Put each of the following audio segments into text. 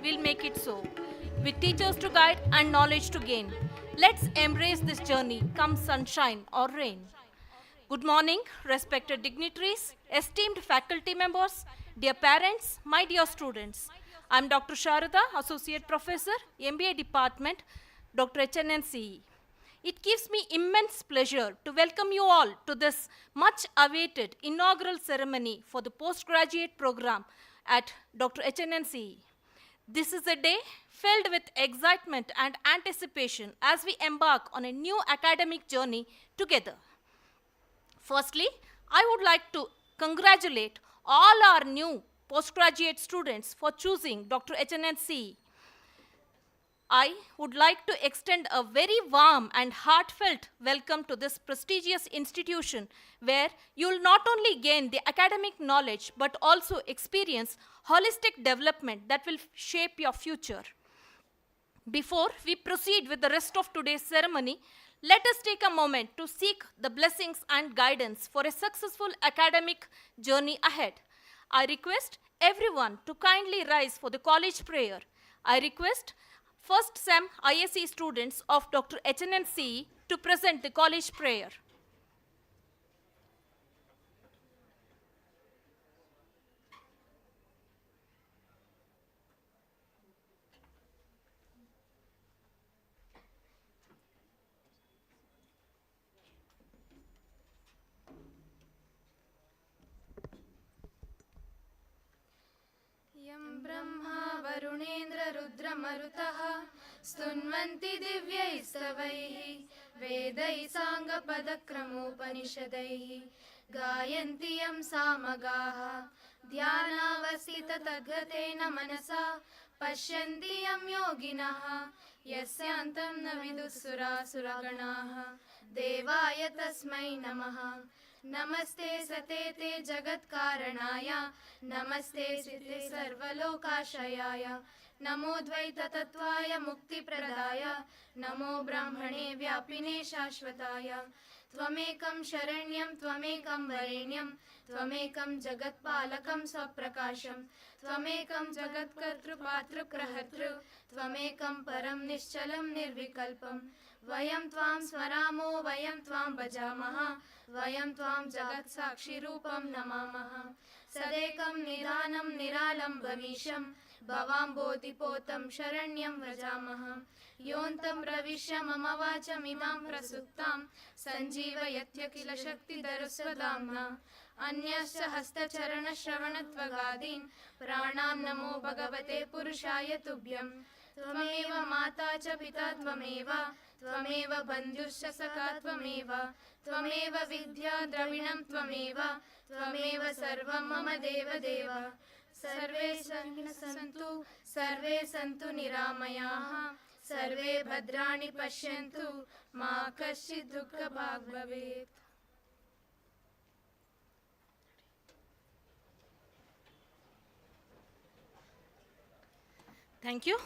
We'll make it so. With teachers to guide and knowledge to gain. Let's embrace this journey, come sunshine or rain. Good morning, respected dignitaries, esteemed faculty members, dear parents, my dear students. I'm Dr. Sharada, Associate Professor, MBA Department, Dr. HNNCE. It gives me immense pleasure to welcome you all to this much awaited inaugural ceremony for the postgraduate program at Dr. HNNCE. This is a day filled with excitement and anticipation as we embark on a new academic journey together. Firstly, I would like to congratulate all our new postgraduate students for choosing Dr. HNNCE. I would like to extend a very warm and heartfelt welcome to this prestigious institution where you will not only gain the academic knowledge but also experience holistic development that will shape your future. Before we proceed with the rest of today's ceremony, let us take a moment to seek the blessings and guidance for a successful academic journey ahead. I request everyone to kindly rise for the college prayer. I request First SEM ISE students of Dr. HNNCE to present the college prayer. यं ब्रह्मा वरुणेन्द्र रुद्रमरुतः स्तुन्वन्ति दिव्यैस्तवैः वेदैः साङ्गपदक्रमोपनिषदैः गायन्ति यं सामगाः ध्यानावस्थिततद्गतेन मनसा पश्यन्ति यं योगिनः यस्यान्तं न विदुःसुरासुरगणाः देवाय तस्मै नमः। नमस्ते सते ते जगत्कारणाय नमस्ते सिते सर्वलोकाश्रयाय नमो द्वैततत्त्वाय मुक्तिप्रदाय नमो ब्राह्मणे व्यापिने शाश्वताय त्वमेकं शरण्यं त्वमेकं वरेण्यं त्वमेकं जगत्पालकं स्वप्रकाशं त्वमेकं जगत्कर्तृपातृप्रहर्तृ त्वमेकं परं निश्चलं निर्विकल्पं वयं त्वां स्मरामो वयं त्वां भजामः वयं त्वां जगत्साक्षिरूपं नमामः। सदेकं निदानं निरालम्बमीशं भवाम्बोधिपोतं शरण्यं व्रजामः। योऽन्तं प्रविश्य मम वाचमिमां प्रसुप्तां सञ्जीवयत्य किल शक्तिधरस्वधाम्ना अन्यश्च हस्तचरणश्रवणत्वगादीन् प्राणान् नमो भगवते पुरुषाय तुभ्यं। त्वमेव माता च पिता त्वमेव त्वमेव बन्धुश्च सखा त्वमेव त्वमेव विद्या द्रविणं त्वमेव त्वमेव सर्वं मम देवदेव। सर्वे सन्तु सर्वे सन्तु निरामयाः सर्वे भद्राणि पश्यन्तु मा कश्चित् दुःखभाग् भवेत्। Thank you.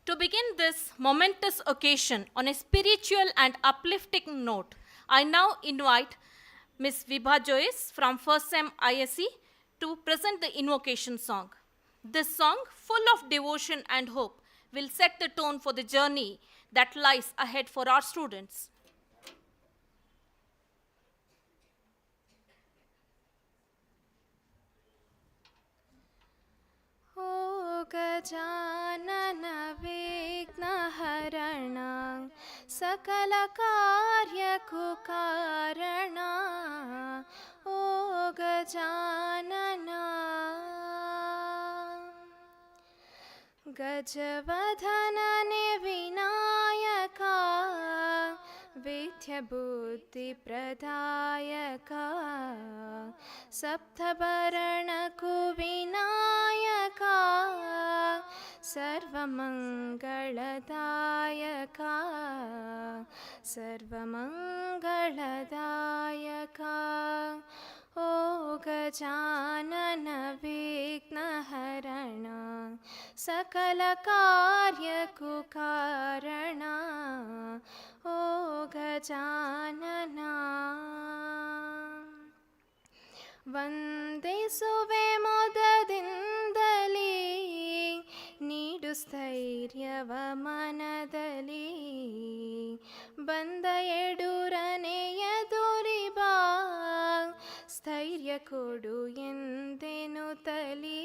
To begin this momentous occasion on a spiritual and uplifting note, I now invite Ms. Vibha Joyce from First SEM ISE to present the invocation song. This song, full of devotion and hope, will set the tone for the journey that lies ahead for our students. ओ गजानन विघ्नहरण सकलकार्यकुकारण ओ गजानन गजवदनने विनायका विद्याबुद्धिप्रदायका सप्तभरणकुविनायका सर्वमङ्गलदायका सर्वमङ्गलदायका ओ गजानन विघ्नहरण सकलकार्यकुकारण ओ गजानन। ವಂದಿಸುವೆ ಮೊದದಿಂದಲೇ ನೀಡು ಸ್ಥೈರ್ಯವ ಮನದಲ್ಲಿ ಬಂದ ಎಡುರನೆಯ ದುರಿಬಾ ಸ್ಥೈರ್ಯ ಕೊಡು ಎಂದೆನುತ್ತಲಿ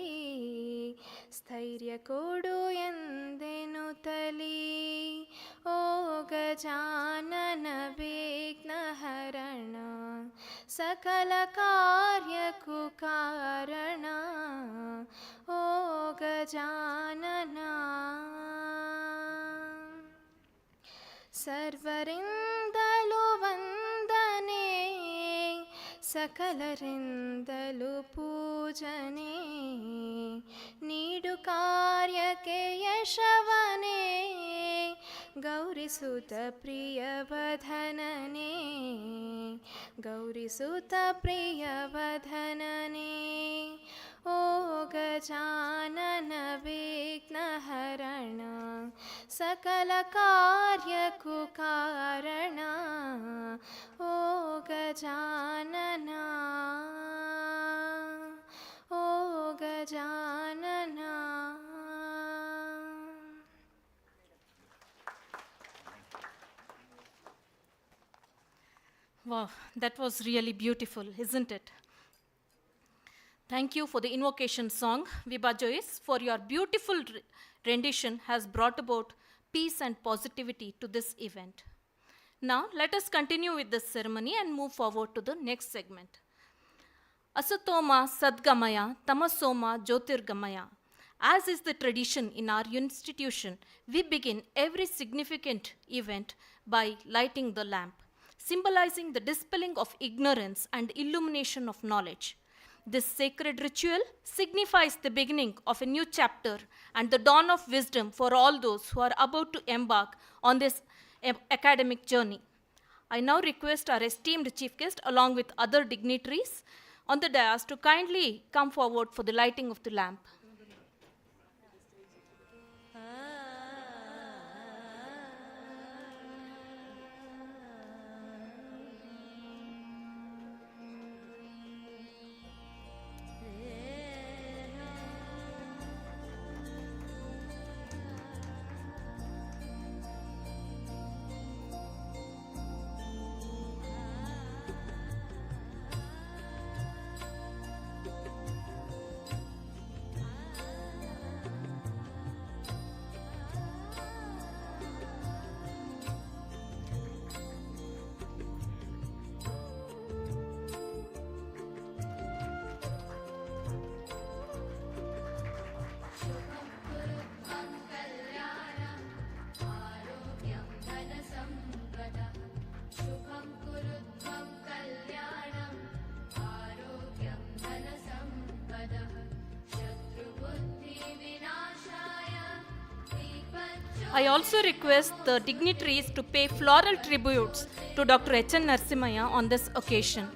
ಸ್ಥೈರ್ಯ ಕೊಡು ಎಂದೆನುತ್ತಲಿ ಓ ಗಜಾನನ ವಿಘ್ನಹರಣ ಸಕಲ ಕಾರ್ಯಕ್ಕೂ ಕಾರಣ ಓ ಗಜಾನನ ಸರ್ವರಿಂದಲೂ ವಂದನೆ ಸಕಲರಿಂದಲೂ ಪೂಜನೆ ನೀಡು ಕಾರ್ಯಕ್ಕೆ ಯಶವನೇ ಗೌರಿಸುತ ಪ್ರಿಯವಧನನೇ ಗೌರಿಸುತ ಪ್ರಿಯವಧನನೇ ಓ ಗಜಾನನ ವಿಘ್ನಹರಣ ಸಕಲ ಕಾರ್ಯಕ್ಕೂ ಕಾರಣ ಓ ಗಜಾನನ ಓ Gajanana. Wow, that was really beautiful, isn't it? Thank you for the invocation song, Viba Joyce, for your beautiful rendition has brought about peace and positivity to this event. Now, let us continue with this ceremony and move forward to the next segment. Asatoma Sadgamaya Tamasoma Jyotirgamaya. As is the tradition in our institution, we begin every significant event by lighting the lamp, symbolizing the dispelling of ignorance and illumination of knowledge. This sacred ritual signifies the beginning of a new chapter and the dawn of wisdom for all those who are about to embark on this academic journey. I now request our esteemed chief guest along with other dignitaries on the dais to kindly come forward for the lighting of the lamp. I also request the dignitaries to pay floral tributes to Dr. HNNCE on this occasion.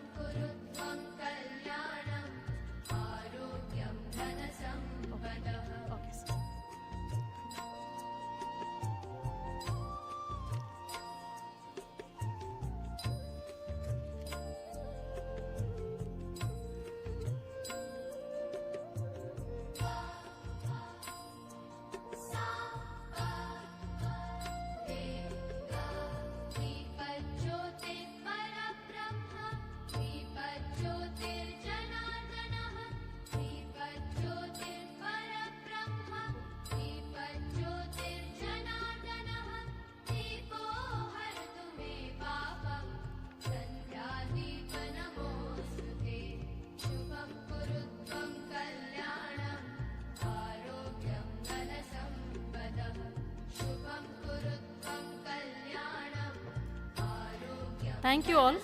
Thank you all.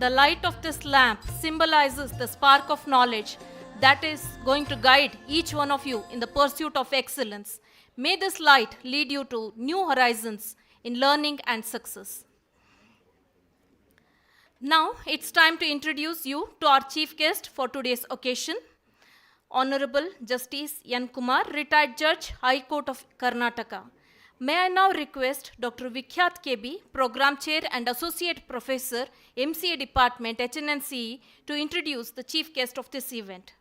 The light of this lamp symbolizes the spark of knowledge that is going to guide each one of you in the pursuit of excellence. May this light lead you to new horizons in learning and success. Now it's time to introduce you to our chief guest for today's occasion, Honorable Justice N. Kumar, retired Judge, High Court of Karnataka. May I now request Dr. Vikhyat KB, Program Chair and Associate Professor, MCA Department, HNNCE, to introduce the chief guest of this event.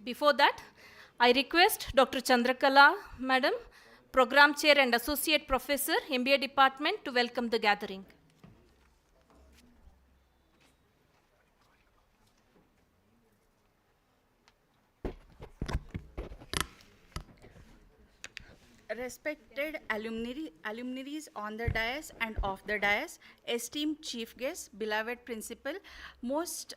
Before that, I request Dr. Chandrakala, Madam, Program Chair and Associate Professor, MBA Department, to welcome the gathering. Respected alumni on the dais and off the dais, esteemed chief guests, beloved principal, most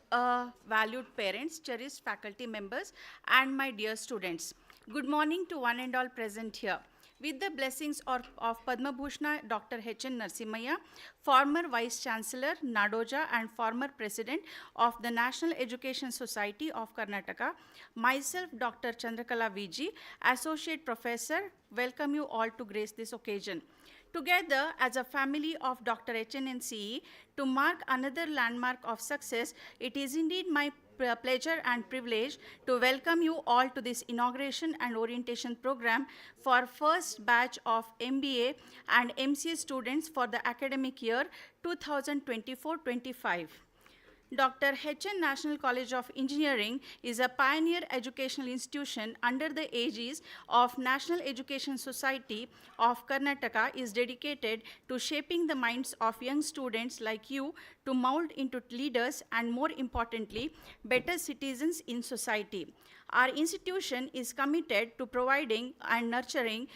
valued parents, cherished faculty members, and my dear students. Good morning to one and all present here. With the blessings of Padma Bhushna Dr. HNNCE, former Vice Chancellor, Nadoja, and former President of the National Education Society of Karnataka, myself, Dr. Chandrakala VG, Associate Professor, welcome you all to grace this occasion. Together, as a family of Dr. HNNCE, to mark another landmark of success, it is indeed my pleasure and privilege to welcome you all to this inauguration and orientation program for first batch of MBA and MCA students for the academic year 2024-25. Dr. H.N. National College of Engineering is a pioneer educational institution under the aegis of National Education Society of Karnataka is dedicated to shaping the minds of young students like you to mold into leaders and, more importantly, better citizens in society. Our institution is committed to providing and nurturing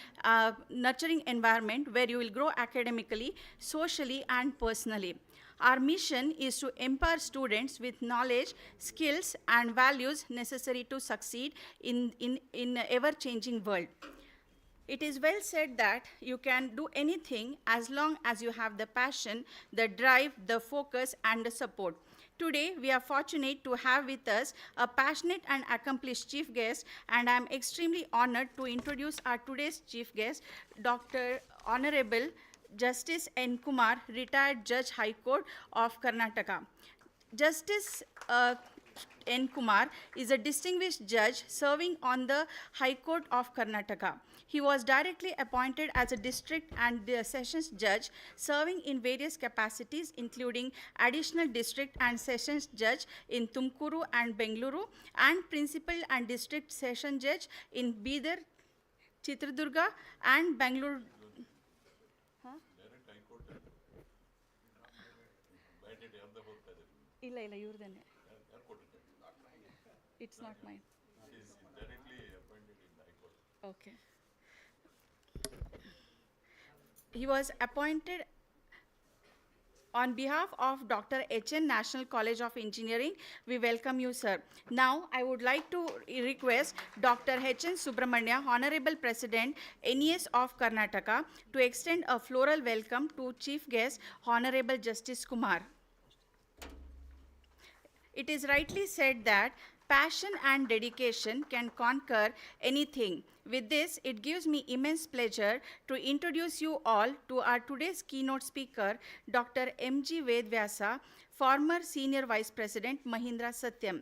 environment where you will grow academically, socially, and personally. Our mission is to empower students with knowledge, skills, and values necessary to succeed in an ever-changing world. It is well said that you can do anything as long as you have the passion, the drive, the focus, and the support. Today, we are fortunate to have with us a passionate and accomplished chief guest, and I am extremely honored to introduce our today's chief guest, Dr. Honorable Justice N. Kumar, retired Judge High Court of Karnataka. Justice N. Kumar is a distinguished judge serving on the High Court of Karnataka. He was directly appointed as a district and sessions judge, serving in various capacities, including additional district and sessions judge in Tumkuru and Bengaluru, and principal and district session judge in Bidar, Chitradurga, and Bangalore. ಇಲ್ಲ ಇಲ್ಲ ಇವ್ರದೇನೆ it's not mine okay. He was appointed on behalf of Dr. H.N. National College of Engineering. We welcome you, sir. Now, I would like to request Dr. H.N. Subramanya, Honorable President, NES of Karnataka, to extend a floral welcome to Chief Guest, Honorable Justice Kumar. It is rightly said that passion and dedication can conquer anything. With this, it gives me immense pleasure to introduce you all to our today's keynote speaker, Dr. M.G. Vedvyasa, former Senior Vice President, Mahindra Satyam.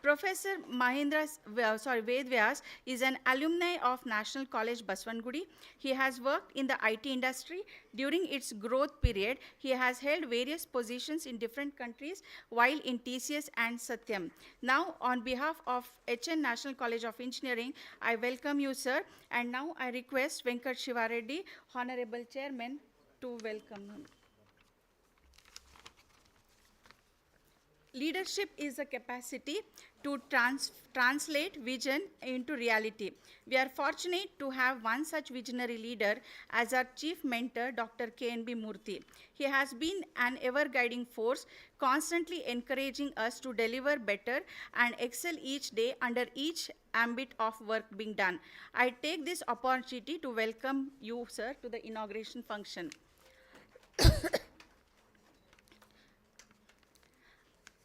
Professor Vedvyas is an alumni of National College Baswangudi. He has worked in the IT industry. During its growth period, he has held various positions in different countries while in TCS and Satyam. Now, on behalf of HN National College of Engineering, I welcome you, sir. And now I request Venkat Shivareddy, Honorable Chairman, to welcome him. Leadership is a capacity to translate vision into reality. We are fortunate to have one such visionary leader as our chief mentor, Dr. K.N.B. Murthy. He has been an ever-guiding force, constantly encouraging us to deliver better and excel each day under each ambit of work being done. I take this opportunity to welcome you, sir, to the inauguration function.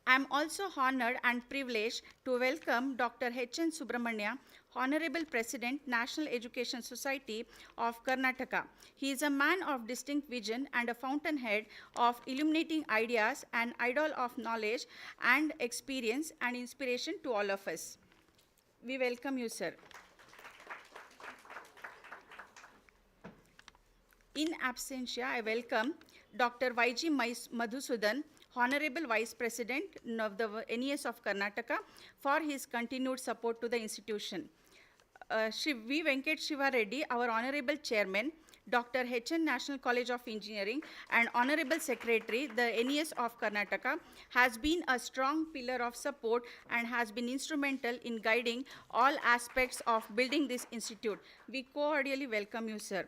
I am also honored and privileged to welcome Dr. H.N. Subramanya, Honorable President, National Education Society of Karnataka. He is a man of distinct vision and a fountainhead of illuminating ideas, an idol of knowledge and experience and inspiration to all of us. We welcome you, sir. In absentia, I welcome Dr. Y.G. Madhusudan, Honorable Vice President of the NES of Karnataka, for his continued support to the institution. Shri V. Venkat Shiva Reddy, our Honorable Chairman, Dr. H.N. National College of Engineering, and Honorable Secretary, the NES of Karnataka, has been a strong pillar of support and has been instrumental in guiding all aspects of building this institute. We cordially welcome you, sir.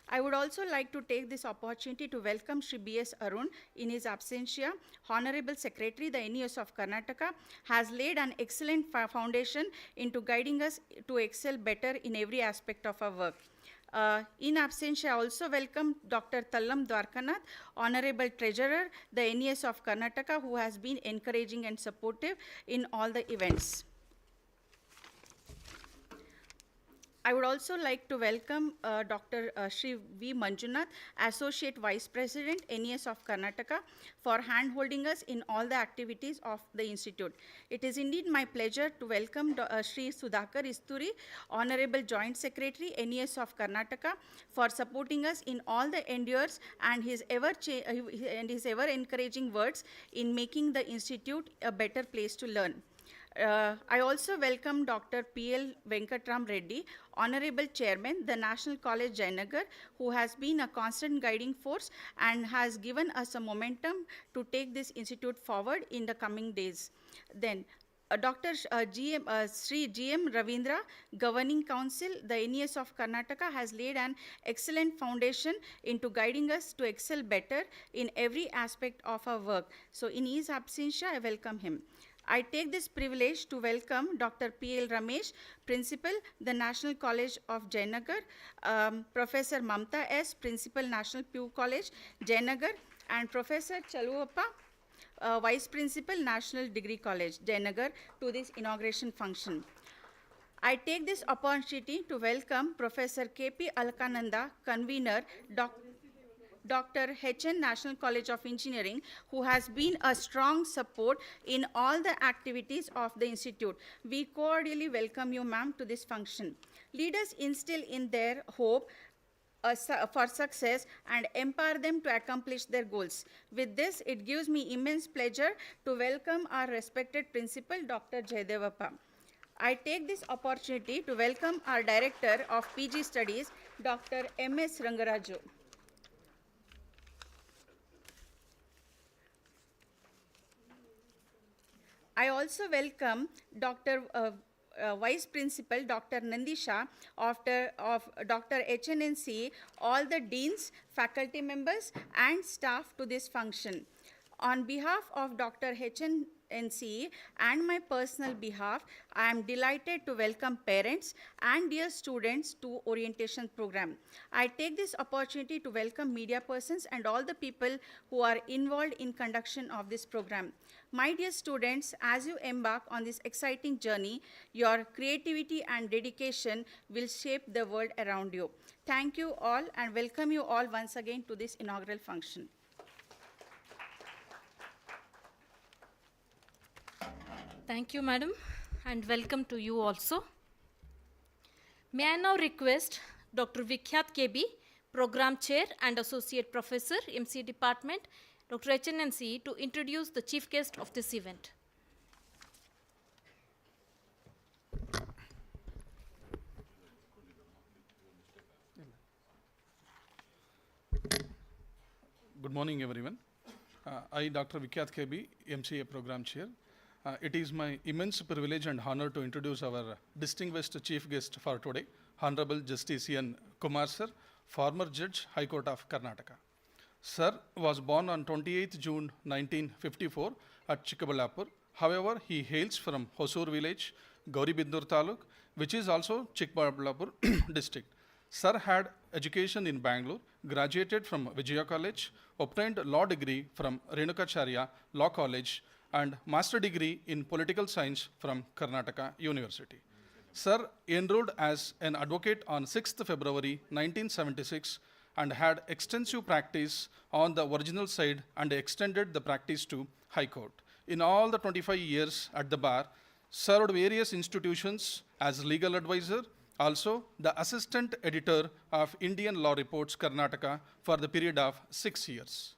I would also like to take this opportunity to welcome Shri B.S. Arun in his absentia. Honorable Secretary, the NES of Karnataka, has laid an excellent foundation into guiding us to excel better in every aspect of our work. In absentia, I also welcome Dr. Tallam Dwarkanath, Honorable Treasurer, the NES of Karnataka, who has been encouraging and supportive in all the events. I would also like to welcome Dr. Shri V. Manjunath, Associate Vice President, NES of Karnataka, for hand-holding us in all the activities of the Institute. It is indeed my pleasure to welcome Shri Sudhakar Isturi, Honorable Joint Secretary, NES of Karnataka, for supporting us in all the endeavors and his ever encouraging words in making the Institute a better place to learn. I also welcome Dr. P.L. Venkatram Reddy, Honorable Chairman, the National College Jayanagar, who has been a constant guiding force and has given us a momentum to take this institute forward in the coming days. Then, Dr. Sri G.M. Ravindra, Governing Council, the NES of Karnataka, has laid an excellent foundation into guiding us to excel better in every aspect of our work. So, in his absentia, I welcome him. I take this privilege to welcome Dr. P.L. Ramesh, Principal, the National College of Jayanagar, Professor Mamta S., Principal, National Pew College, Jayanagar, and Professor Chaluappa, Vice Principal, National Degree College, Jayanagar, to this inauguration function. I take this opportunity to welcome Professor K.P. Alkananda, Convener, Dr. H.N. National College of Engineering, who has been a strong support in all the activities of the Institute. We cordially welcome you, ma'am, to this function. Leaders instill in their hope for success and empower them to accomplish their goals. With this, it gives me immense pleasure to welcome our respected principal, Dr. Jayadevappa. I take this opportunity to welcome our Director of PG Studies, Dr. M.S. Rangaraju. I also welcome Dr. Vice Principal Dr. Nandisha of Dr. HNNCE, all the deans, faculty members, and staff to this function. On behalf of Dr. HNNCE and my personal behalf, I am delighted to welcome parents and dear students to orientation program. I take this opportunity to welcome media persons and all the people who are involved in conduction of this program. My dear students, as you embark on this exciting journey, your creativity and dedication will shape the world around you. Thank you all and welcome you all once again to this inaugural function. Thank you, madam, and welcome to you also. May I now request Dr. Vikhyat KB, Program Chair and Associate Professor, MC Department, Dr. HNNCE, to introduce the chief guest of this event. Good morning, everyone. I, Dr. Vikhyat KB, MCA Program Chair. It is my immense privilege and honor to introduce our distinguished chief guest for today, Honorable Justice N. Kumar Sir, former Judge, High Court of Karnataka. Sir was born on 28th June 1954 at Chikkaballapur. However, he hails from Hosur village, Gauribindur Taluk, which is also Chikkaballapur district. Sir had education in Bangalore, graduated from Vijaya College, obtained law degree from Renukacharya Law College, and master degree in political science from Karnataka University. Sir enrolled as an advocate on 6th February 1976 and had extensive practice on the original side and extended the practice to High Court. In all the 25 years at the bar, served various institutions as legal advisor, also the assistant editor of Indian Law Reports Karnataka for the period of 6 years.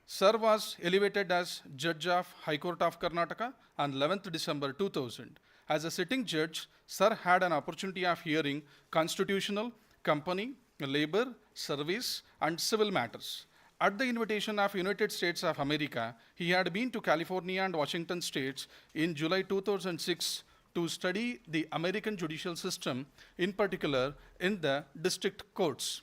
Sir was elevated as Judge of High Court of Karnataka on 11th December 2000. As a sitting judge, Sir had an opportunity of hearing constitutional, company, labor, service, and civil matters. At the invitation of United States of America, he had been to California and Washington states in July 2006 to study the American judicial system, in particular in the district courts,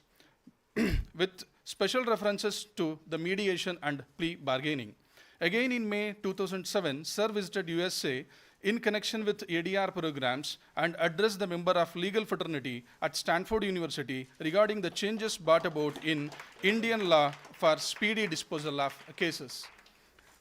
with special references to the mediation and plea bargaining. Again in May 2007, Sir visited USA in connection with ADR programs and addressed the member of legal fraternity at Stanford University regarding the changes brought about in Indian law for speedy disposal of cases.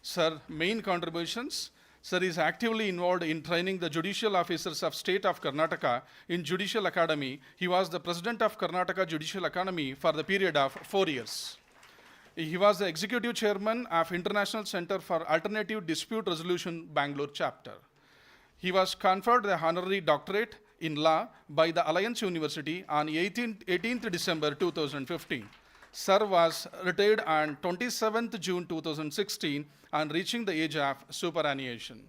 Sir, main contributions. Sir is actively involved in training the judicial officers of State of Karnataka in Judicial Academy. He was the president of Karnataka Judicial Academy for the period of 4 years. He was the executive chairman of International Center for Alternative Dispute Resolution Bangalore chapter. He was conferred the honorary doctorate in law by the Alliance University on 18th December 2015. Sir was retired on 27th June 2016 on reaching the age of superannuation.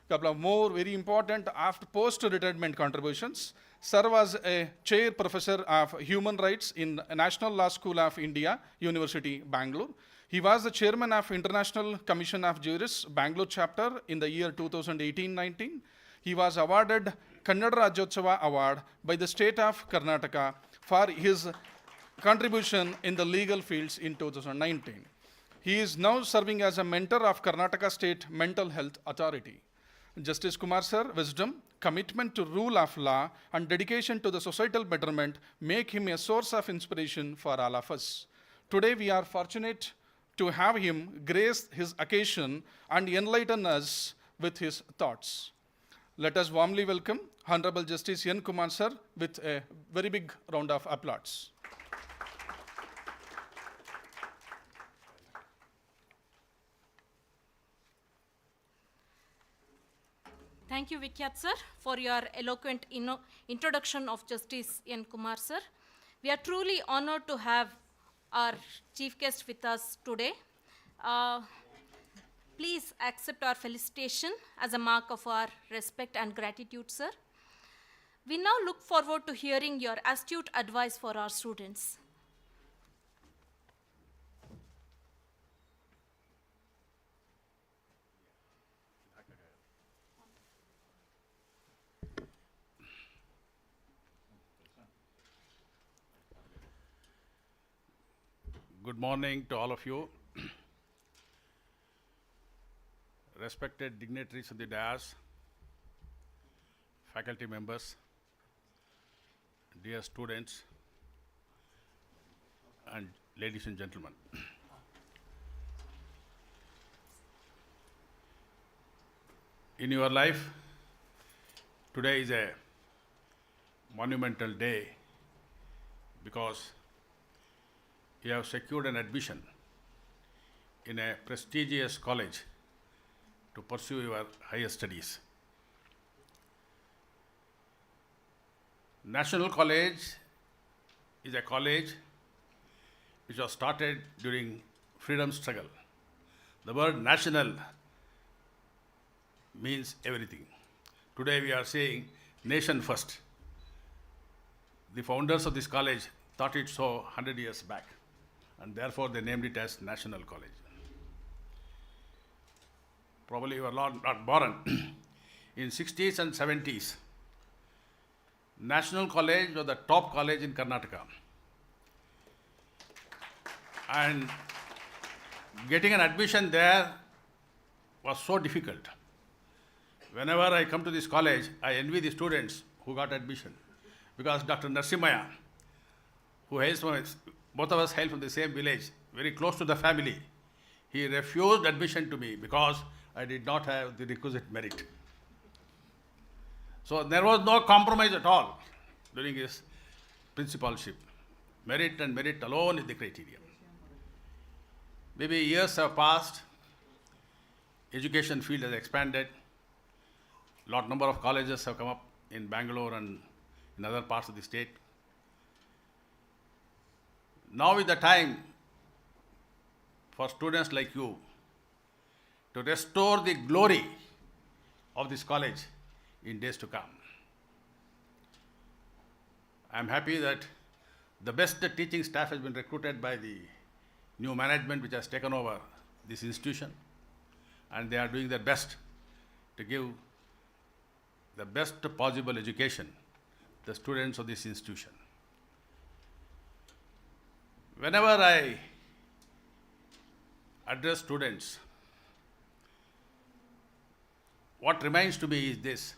Couple of more very important after post-retirement contributions. Sir was a chair professor of human rights in National Law School of India, University, Bangalore. He was the chairman of International Commission of Jurists, Bangalore chapter in the year 2018-19. He was awarded Kannada Rajyotsava Award by the state of Karnataka for his contribution in the legal fields in 2019. He is now serving as a mentor of Karnataka State Mental Health Authority. Justice Kumar Sir, wisdom, commitment to rule of law, and dedication to the societal betterment make him a source of inspiration for all of us. Today we are fortunate to have him grace his occasion and enlighten us with his thoughts. Let us warmly welcome Honorable Justice N. Kumar Sir with a very big round of applause. Thank you, Vikyat sir, for your eloquent introduction of Justice N. Kumar sir. We are truly honored to have our chief guest with us today. Please accept our felicitation as a mark of our respect and gratitude, sir. We now look forward to hearing your astute advice for our students. Good morning to all of you. Respected dignitaries of the dais, faculty members, dear students, and ladies and gentlemen. In your life, today is a monumental day because you have secured an admission in a prestigious college to pursue your higher studies. National College is a college which was started during freedom struggle. The word national means everything. Today we are saying nation first. The founders of this college thought it so 100 years back, and therefore they named it as National College. Probably you are not born. In 60s and 70s, National College was the top college in Karnataka. And getting an admission there was so difficult. Whenever I come to this college, I envy the students who got admission. Because Dr. Narsimaya, who hails from, both of us hail from the same village, very close to the family, he refused admission to me because I did not have the requisite merit. So there was no compromise at all during his principalship. Merit and merit alone is the criteria. Maybe years have passed, education field has expanded, lot number of colleges have come up in Bangalore and in other parts of the state. Now is the time for students like you to restore the glory of this college in days to come. I am happy that the best teaching staff has been recruited by the new management which has taken over this institution, and they are doing their best to give the best possible education to the students of this institution. Whenever I address students, what remains to me is this.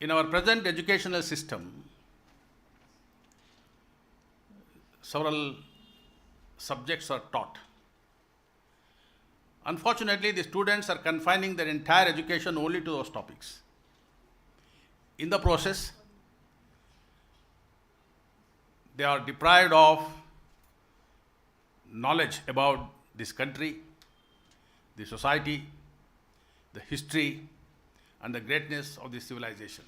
In our present educational system, several subjects are taught. Unfortunately, the students are confining their entire education only to those topics. In the process, they are deprived of knowledge about this country, the society, the history, and the greatness of this civilization.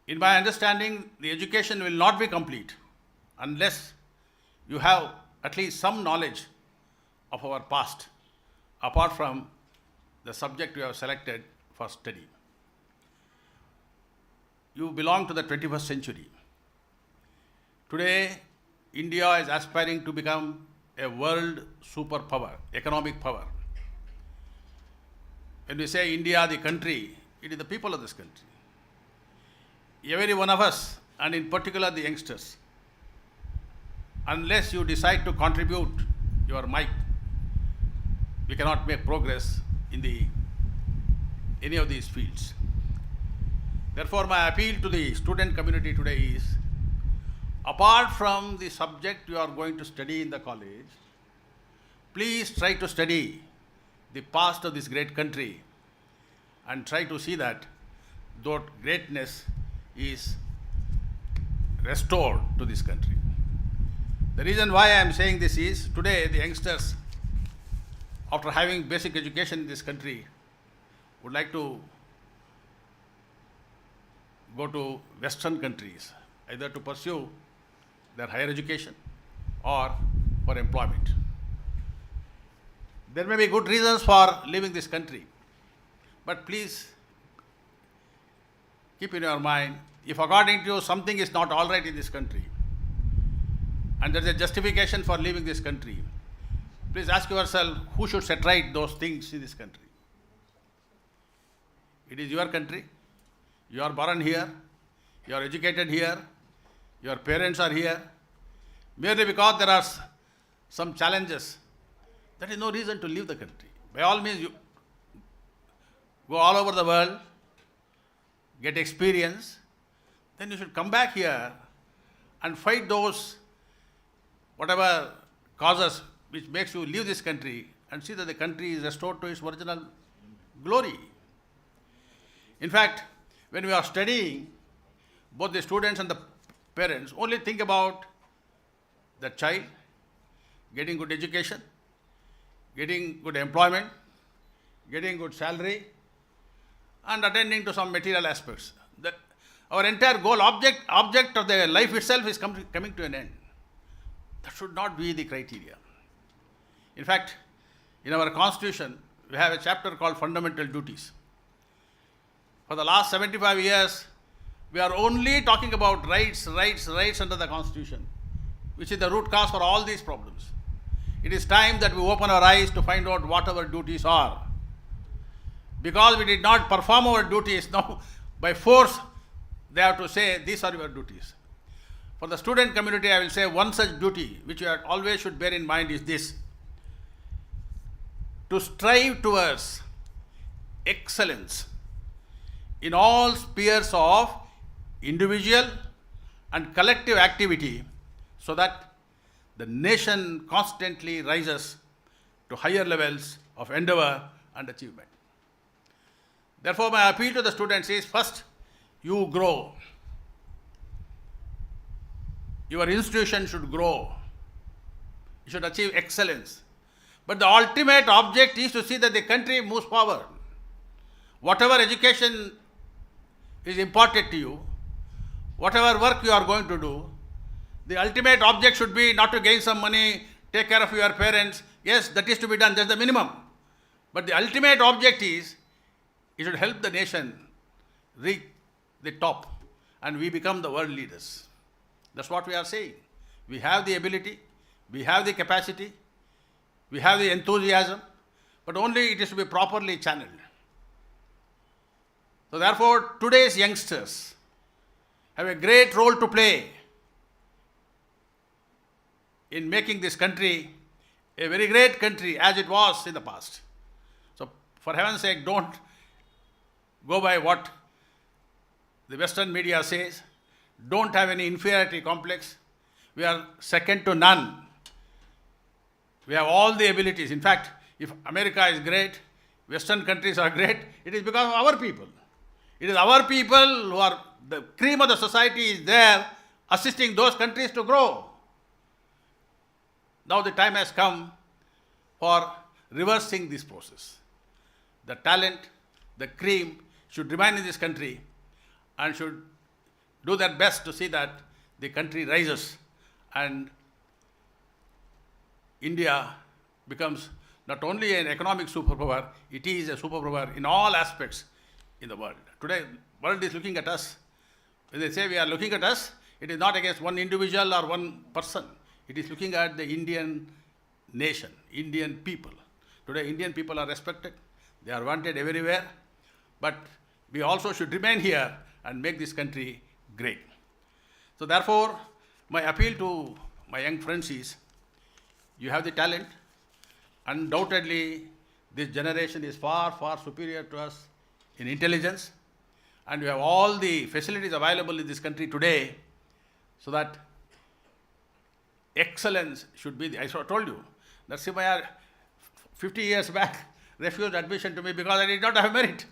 In my understanding, the education will not be complete unless you have at least some knowledge of our past, apart from the subject you have selected for study. You belong to the 21st century. Today, India is aspiring to become a world superpower, economic power. When we say India, the country, it is the people of this country. Every one of us, and in particular the youngsters, unless you decide to contribute your might, we cannot make progress in any of these fields. Therefore, my appeal to the student community today is, apart from the subject you are going to study in the college, please try to study the past of this great country and try to see that greatness is restored to this country. The reason why I am saying this is, today the youngsters, after having basic education in this country, would like to go to Western countries, either to pursue their higher education or for employment. There may be good reasons for leaving this country, but please keep in your mind, if according to you something is not all right in this country, and there is a justification for leaving this country, please ask yourself, who should set right those things in this country? It is your country. You are born here. You are educated here. Your parents are here. Merely because there are some challenges, that is no reason to leave the country. By all means, you go all over the world, get experience, then you should come back here and fight those whatever causes which makes you leave this country, and see that the country is restored to its original glory. In fact, when we are studying, both the students and the parents only think about the child getting good education, getting good employment, getting good salary, and attending to some material aspects. Our entire goal, object of their life itself is coming to an end. That should not be the criteria. In fact, in our constitution, we have a chapter called Fundamental Duties. For the last 75 years, we are only talking about rights under the constitution, which is the root cause for all these problems. It is time that we open our eyes to find out what our duties are. Because we did not perform our duties, now by force they have to say, these are your duties. For the student community, I will say one such duty which you always should bear in mind is this: to strive towards excellence in all spheres of individual and collective activity, so that the nation constantly rises to higher levels of endeavor and achievement. Therefore, my appeal to the students is, first, you grow. Your institution should grow. You should achieve excellence. But the ultimate object is to see that the country moves forward. Whatever education is imparted to you, whatever work you are going to do, the ultimate object should be not to gain some money, take care of your parents. Yes, that is to be done, that's the minimum. But the ultimate object is, it should help the nation reach the top and we become the world leaders. That's what we are saying. We have the ability, we have the capacity, we have the enthusiasm, but only it is to be properly channeled. So therefore, today's youngsters have a great role to play in making this country a very great country as it was in the past. So for heaven's sake, don't go by what the Western media says. Don't have any inferiority complex. We are second to none. We have all the abilities. In fact, if America is great, Western countries are great, it is because of our people. It is our people who are the cream of the society is there assisting those countries to grow. Now the time has come for reversing this process. The talent, the cream should remain in this country and should do their best to see that the country rises and India becomes not only an economic superpower, it is a superpower in all aspects in the world. Today, the world is looking at us. When they say we are looking at us, it is not against one individual or one person. It is looking at the Indian nation, Indian people. Today, Indian people are respected. They are wanted everywhere. But we also should remain here and make this country great. So therefore, my appeal to my young friends is, you have the talent. Undoubtedly, this generation is far, far superior to us in intelligence. And we have all the facilities available in this country today so that excellence should be, I told you, Narasimha 50 years back refused admission to me because I did not have merit.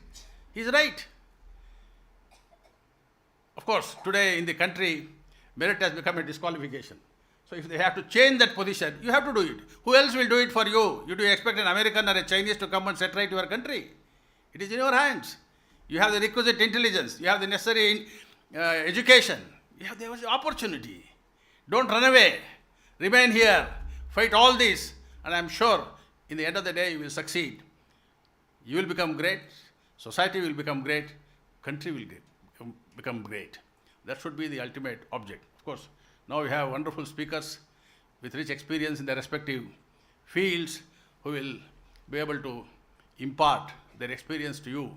He is right. Of course, today in the country, merit has become a disqualification. So if they have to change that position, you have to do it. Who else will do it for you? You do expect an American or a Chinese to come and set right your country? It is in your hands. You have the requisite intelligence. You have the necessary education. You have the opportunity. Don't run away. Remain here. Fight all this. And I am sure in the end of the day you will succeed. You will become great. Society will become great. Country will become great. That should be the ultimate object. Of course, now we have wonderful speakers with rich experience in their respective fields who will be able to impart their experience to you,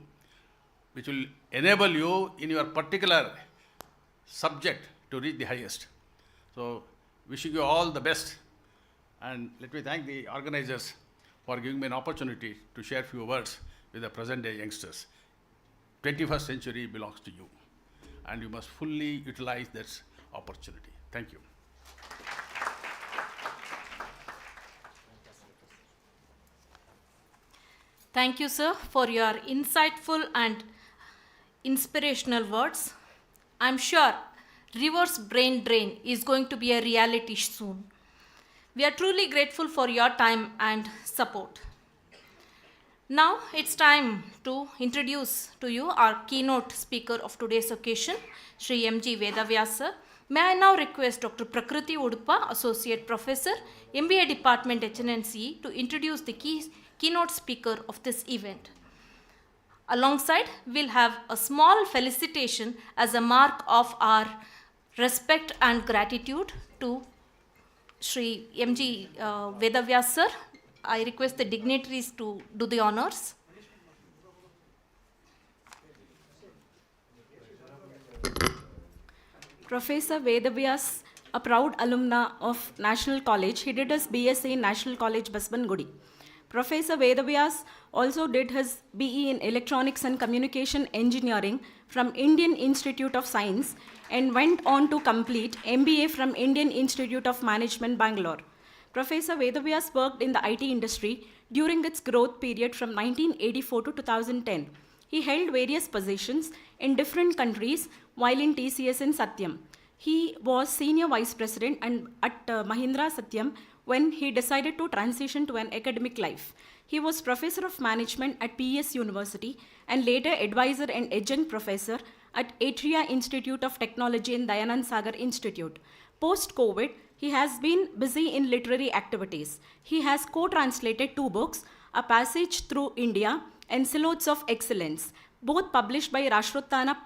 which will enable you in your particular subject to reach the highest. So, wishing you all the best, and let me thank the organizers for giving me an opportunity to share a few words with the present day youngsters. 21st century belongs to you, and you must fully utilize this opportunity. Thank you. Thank you, sir, for your insightful and inspirational words. I'm sure reverse brain drain is going to be a reality soon. We are truly grateful for your time and support. Now it's time to introduce to you our keynote speaker of today's occasion, Shri M.G. Vedavyas sir. May I now request Dr. Prakriti Udupa, Associate Professor, MBA Department HNNCE, to introduce the keynote speaker of this event. Alongside, we'll have a small felicitation as a mark of our respect and gratitude to Shri M.G. Vedavyas sir. I request the dignitaries to do the honors. Professor Vedavyas, a proud alumna of National College, he did his BSc in National College, Basbangudi. Professor Vedavyas also did his BE in Electronics and Communication Engineering from Indian Institute of Science and went on to complete MBA from Indian Institute of Management, Bangalore. Professor Vedavyas worked in the IT industry during its growth period from 1984 to 2010. He held various positions in different countries while in TCS in Satyam. He was senior vice president at Mahindra Satyam when he decided to transition to an academic life. He was professor of management at PS University and later advisor and adjunct professor at Atria Institute of Technology and Dayanand Sagar Institute. Post-COVID, he has been busy in literary activities. He has co-translated 2 books, A Passage Through India and Silots of Excellence, both published by Rashtrottana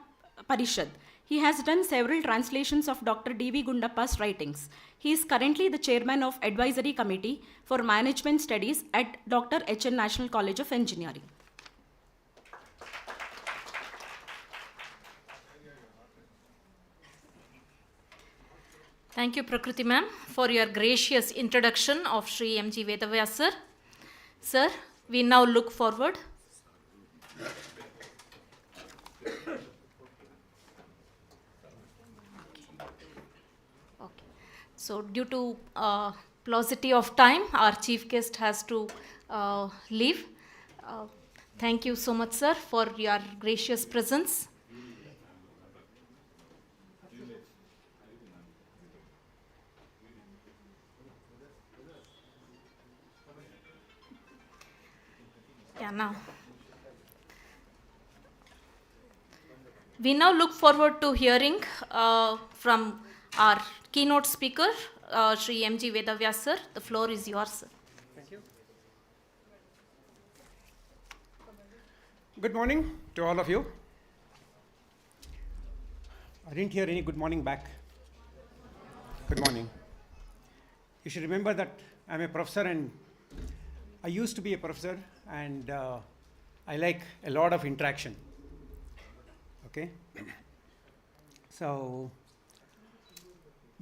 Parishad. He has done several translations of Dr. D.V. Gundappa's writings. He is currently the chairman of Advisory Committee for Management Studies at Dr. H.N. National College of Engineering. Thank you, Prakriti ma'am, for your gracious introduction of Sri M.G. Vedavyas sir. Sir, we now look forward. Okay. So, due to paucity of time, our chief guest has to leave. Thank you so much, sir, for your gracious presence. Yeah, now. We now look forward to hearing from our keynote speaker, Sri M.G. Vedavyas sir. The floor is yours, sir. Thank you. Good morning to all of you. I didn't hear any good morning back. Good morning. You should remember that I'm a professor and I used to be a professor and I like a lot of interaction. Okay? So,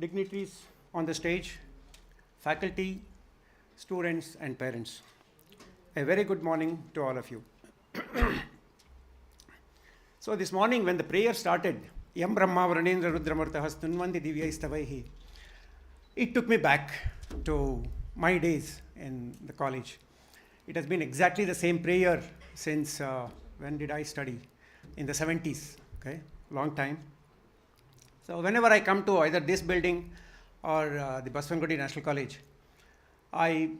dignitaries on the stage, faculty, students and parents. A very good morning to all of you. So this morning when the prayer started, Yam Brahma Vranendra Rudramurtah Stunvandi Divyaistavaihi, it took me back to my days in the college. It has been exactly the same prayer since when did I study? In the 70s, okay, long time. So whenever I come to either this building or the Baswangudi National College, I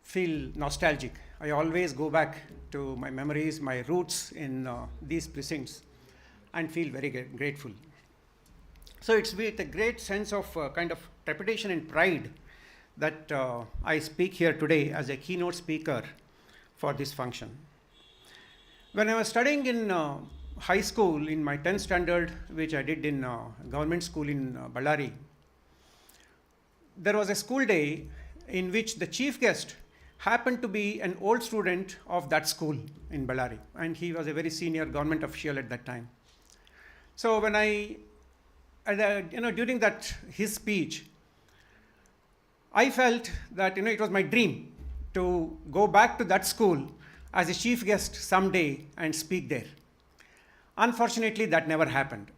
feel nostalgic. I always go back to my memories, my roots in these precincts and feel very grateful. So it's with a great sense of kind of trepidation and pride that I speak here today as a keynote speaker for this function. When I was studying in high school, in my 10th standard, which I did in government school in Ballari, there was a school day in which the chief guest happened to be an old student of that school in Ballari, and he was a very senior government official at that time. So when during that his speech, I felt that it was my dream to go back to that school as a chief guest someday and speak there. Unfortunately, that never happened.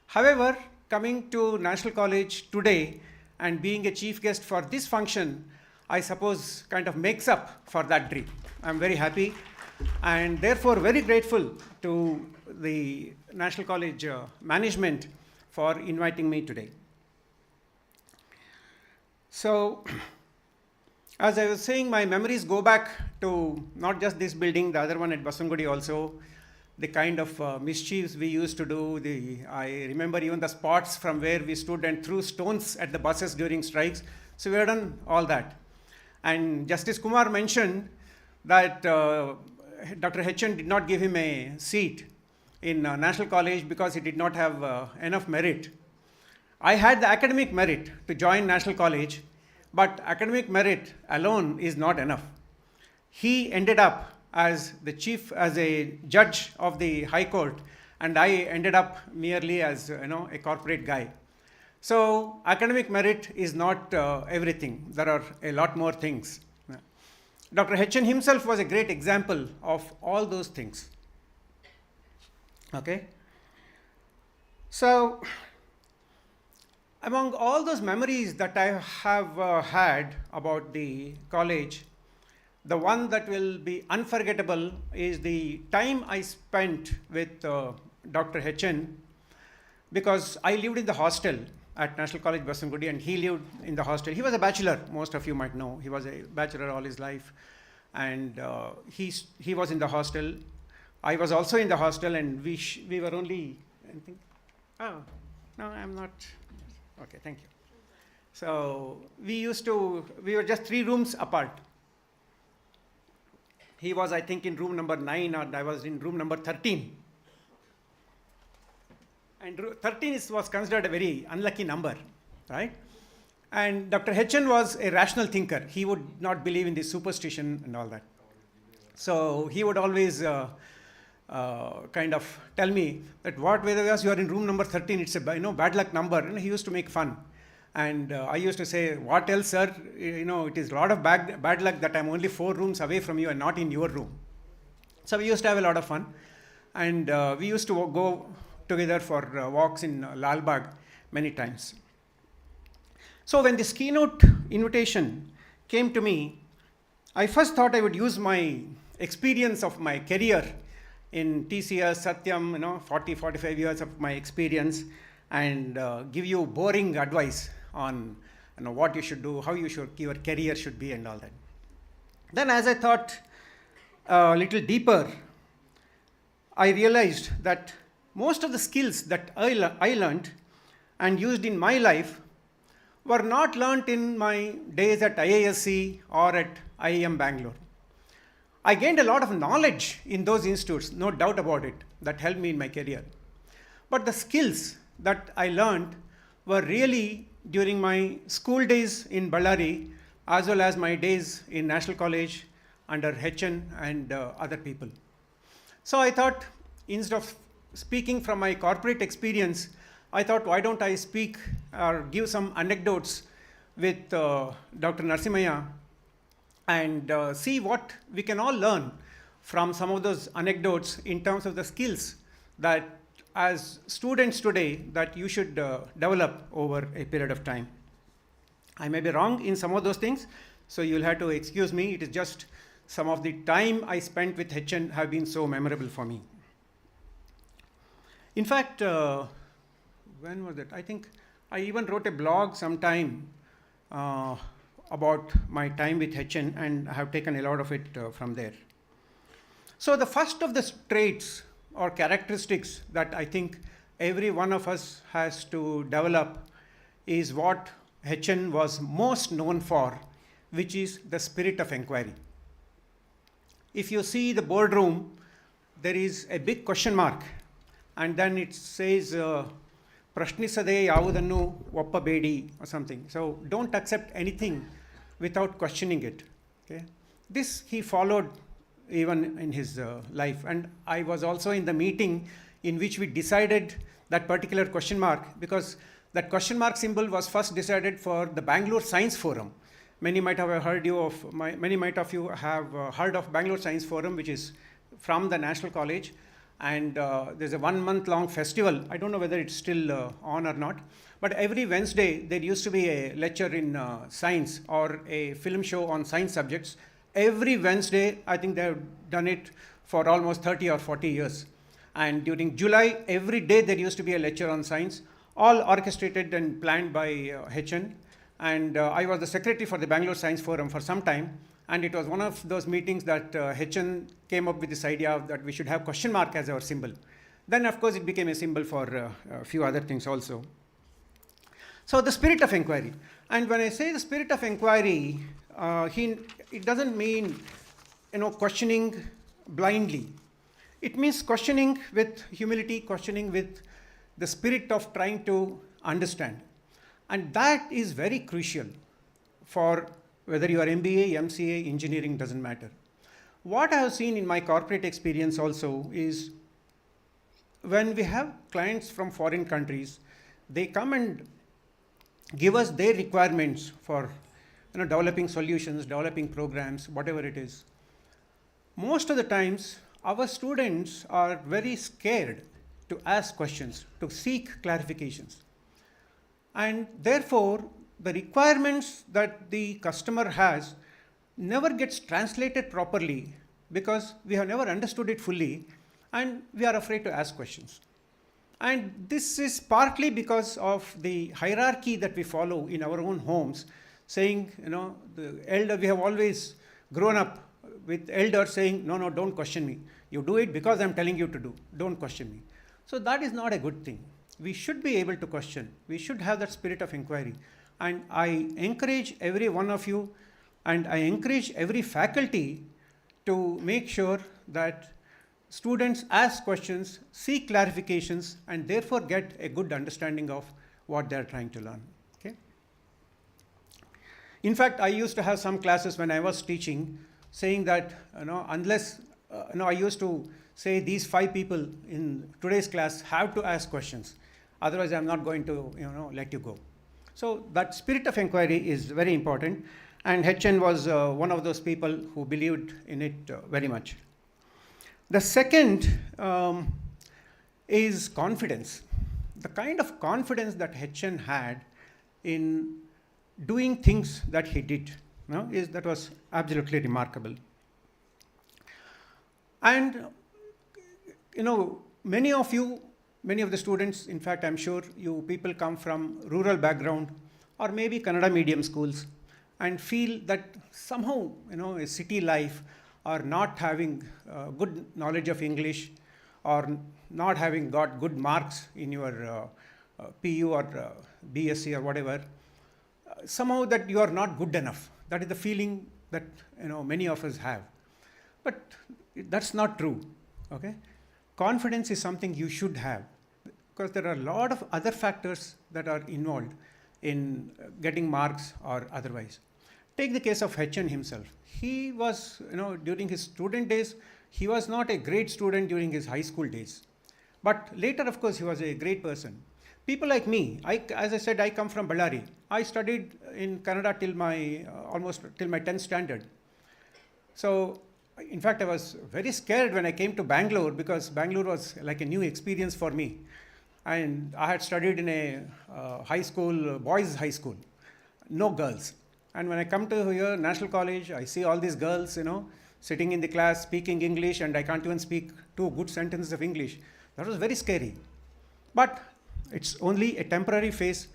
However, coming to National College today and being a chief guest for this function, I suppose kind of makes up for that dream. I'm very happy and therefore very grateful to the National College management for inviting me today. So, as I was saying, my memories go back to not just this building, the other one at Baswangudi also, the kind of mischiefs we used to do. I remember even the spots from where we stood and threw stones at the buses during strikes. So we have done all that. And Justice Kumar mentioned that Dr. H.N. did not give him a seat in National College because he did not have enough merit. I had the academic merit to join National College, but academic merit alone is not enough. He ended up as a judge of the High Court, and I ended up merely as a corporate guy. So academic merit is not everything. There are a lot more things. Dr. H.N. himself was a great example of all those things. Okay. So Among all those memories that I have had about the college, the one that will be unforgettable is the time I spent with Dr. HN, because I lived in the hostel at National College, Basangudi, and he lived in the hostel. He was a bachelor, most of you might know. He was a bachelor all his life, and he was in the hostel. I was also in the hostel, and we were only, I think, oh, no, I'm not. Okay, thank you. So we were just 3 rooms apart. He was, I think, in room number 9, and I was in room number 13. And 13 was considered a very unlucky number, right? And Dr. HN was a rational thinker. He would not believe in the superstition and all that. So he would always kind of tell me that, what Vedavyas, you are in room number 13, it's a bad luck number. And he used to make fun. And I used to say, what else, sir? It is a lot of bad luck that I'm only 4 rooms away from you and not in your room. So we used to have a lot of fun. And we used to go together for walks in Lal Bagh many times. So when this keynote invitation came to me, I first thought I would use my experience of my career in TCS, Satyam, 40, 45 years of my experience, and give you boring advice on what you should do, how your career should be, and all that. Then as I thought a little deeper, I realized that most of the skills that I learned and used in my life were not learnt in my days at IISc or at IIM Bangalore. I gained a lot of knowledge in those institutes, no doubt about it, that helped me in my career. But the skills that I learned were really during my school days in Ballari, as well as my days in National College under HN and other people. So I thought, instead of speaking from my corporate experience, I thought, why don't I speak or give some anecdotes with Dr. Narasimhaiah and see what we can all learn from some of those anecdotes in terms of the skills that as students today that you should develop over a period of time. I may be wrong in some of those things, so you'll have to excuse me. It is just some of the time I spent with HN have been so memorable for me. In fact, when was it? I think I even wrote a blog sometime about my time with HN, and I have taken a lot of it from there. So the first of the traits or characteristics that I think every one of us has to develop is what HN was most known for, which is the spirit of inquiry. If you see the boardroom, there is a big question mark, and then it says prashnisade yavudannu oppabedi or something. So don't accept anything without questioning it. Okay? This he followed even in his life. And I was also in the meeting in which we decided that particular question mark, because that question mark symbol was first decided for the Bangalore Science Forum. Many might have heard of you have heard of Bangalore Science Forum, which is from the National College. And there's a 1 month long festival. I don't know whether it's still on or not. But every Wednesday, there used to be a lecture in science or a film show on science subjects. Every Wednesday, I think they have done it for almost 30 or 40 years. And during July, every day there used to be a lecture on science, all orchestrated and planned by HN. And I was the secretary for the Bangalore Science Forum for some time. And it was one of those meetings that HN came up with this idea that we should have question mark as our symbol. Then, of course, it became a symbol for a few other things also. So the spirit of inquiry. And when I say the spirit of inquiry, it doesn't mean questioning blindly. It means questioning with humility, questioning with the spirit of trying to understand. And that is very crucial for whether you are MBA, MCA, engineering, doesn't matter. What I have seen in my corporate experience also is when we have clients from foreign countries, they come and give us their requirements for developing solutions, developing programs, whatever it is. Most of the times, our students are very scared to ask questions, to seek clarifications. And therefore, the requirements that the customer has never gets translated properly because we have never understood it fully and we are afraid to ask questions. And this is partly because of the hierarchy that we follow in our own homes, saying, the elder, we have always grown up with elders saying, no, no, don't question me. You do it because I'm telling you to do. Don't question me. So that is not a good thing. We should be able to question. We should have that spirit of inquiry. And I encourage every one of you, and I encourage every faculty to make sure that students ask questions, seek clarifications, and therefore get a good understanding of what they're trying to learn. Okay? In fact, I used to have some classes when I was teaching saying that, unless, I used to say these 5 people in today's class have to ask questions. Otherwise, I'm not going to, let you go. So that spirit of inquiry is very important. And HN was one of those people who believed in it very much. The second is confidence. The kind of confidence that HN had in doing things that he did, that was absolutely remarkable. And, many of the students, in fact, I'm sure you people come from rural background or maybe Kannada medium schools and feel that somehow, a city life or not having good knowledge of English or not having got good marks in your PU or BSc or whatever, somehow that you are not good enough. That is the feeling that many of us have. But that's not true. Okay? Confidence is something you should have because there are a lot of other factors that are involved in getting marks or otherwise. Take the case of HN himself. He was, during his student days, he was not a great student during his high school days. But later, of course, he was a great person. People like me, as I said, I come from Ballari. I studied in Kannada till almost till my 10th standard. So, in fact, I was very scared when I came to Bangalore because Bangalore was like a new experience for me. And I had studied in a high school, boys' high school, no girls. And when I come to here, National College, I see all these girls, sitting in the class, speaking English, and I can't even speak 2 good sentences of English. That was very scary. But it's only a temporary phase.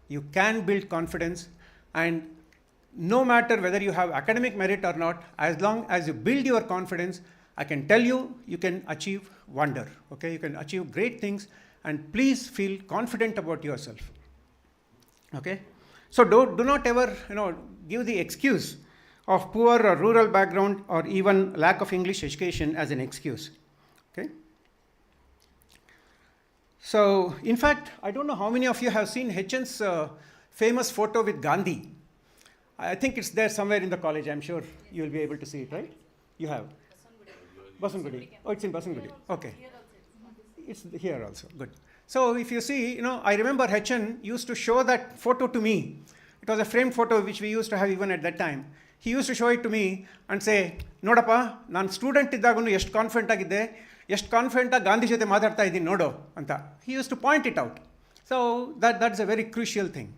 You can build confidence, and no matter whether you have academic merit or not, as long as you build your confidence, I can tell you, you can achieve wonder. Okay, you can achieve great things, and please feel confident about yourself. Okay, so do not ever, give the excuse of poor or rural background or even lack of English education as an excuse. Okay. So, in fact, I don't know how many of you have seen HN's famous photo with Gandhi. I think it's there somewhere in the college. I'm sure you will be able to see it, right? You have? Basangudi. Oh, it's in Basangudi. Okay. It's here also. Good. So, if you see, I remember HN used to show that photo to me. It was a framed photo which we used to have even at that time. He used to show it to me and say, Nodappa, ನಾನು student ಇದ್ದಾಗೂ ಎಷ್ಟು confident ಆಗಿದ್ದೆ, ಎಷ್ಟು ಕಾನ್ಫಿಡೆಂಟಾಗಿ ಗಾಂಧಿ ಜೊತೆ ಮಾತಾಡ್ತಾ ಇದ್ದೀನಿ ನೋಡು ಅಂತ. He used to point it out. So that's a very crucial thing.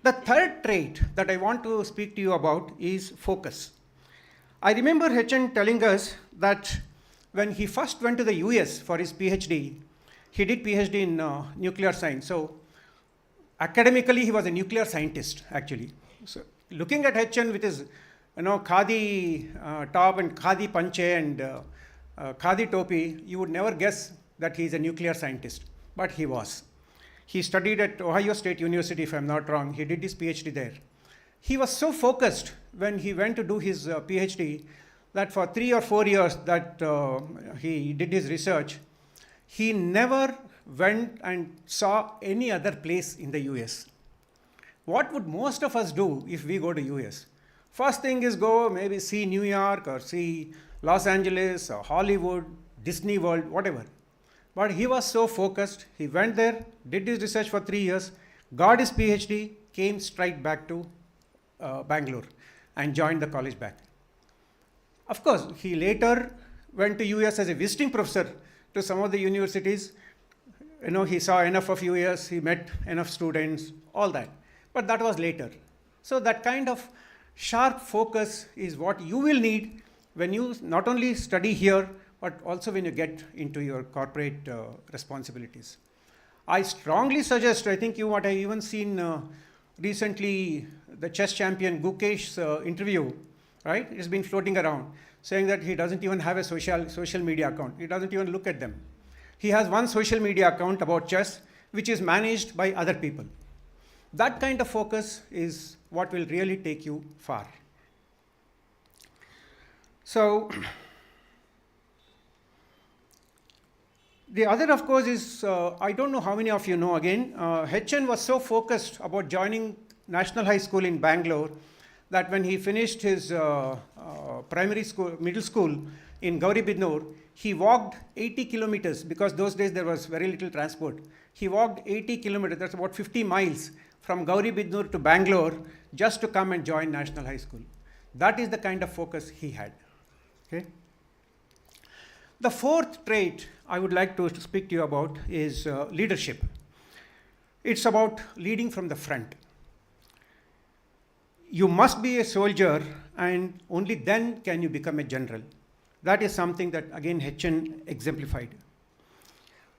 The third trait that I want to speak to you about is focus. I remember HN telling us that when he first went to the US for his PhD, he did PhD in nuclear science. So academically, he was a nuclear scientist, actually. So looking at HN with his, khadi top and khadi panche and khadi topi, you would never guess that he is a nuclear scientist, but he was. He studied at Ohio State University, if I'm not wrong. He did his PhD there. He was so focused when he went to do his PhD that for 3 or 4 years that he did his research, he never went and saw any other place in the US. What would most of us do if we go to US? First thing is go maybe see New York or see Los Angeles or Hollywood, Disney World, whatever. But he was so focused, he went there, did his research for 3 years, got his PhD, came straight back to Bangalore and joined the college back. Of course, he later went to US as a visiting professor to some of the universities. he saw enough of years, he met enough students, all that. But that was later. So that kind of sharp focus is what you will need when you not only study here, but also when you get into your corporate responsibilities. I strongly suggest, I think you might have even seen recently the chess champion Gukesh's interview, right? It's been floating around saying that he doesn't even have a social media account. He doesn't even look at them. He has one social media account about chess, which is managed by other people. That kind of focus is what will really take you far. So, the other, of course, is, I don't know how many of you know again, HN was so focused about joining National High School in Bangalore that when he finished his primary school, middle school in Gauribidnor, he walked 80 kilometers because those days there was very little transport. He walked 80 kilometers, that's about 50 miles from Gauribidnor to Bangalore just to come and join National High School. That is the kind of focus he had. Okay? The fourth trait I would like to speak to you about is leadership. It's about leading from the front. You must be a soldier, and only then can you become a general. That is something that, again, HN exemplified.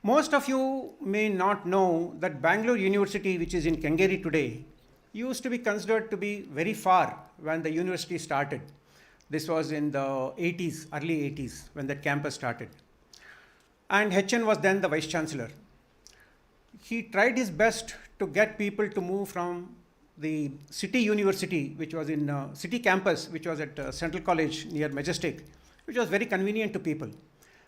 Most of you may not know that Bangalore University, which is in Kengeri today, used to be considered to be very far when the university started. This was in the 80s, early 80s, when that campus started. And HN was then the vice chancellor. He tried his best to get people to move from the city university, which was in city campus, which was at Central College near Majestic, which was very convenient to people,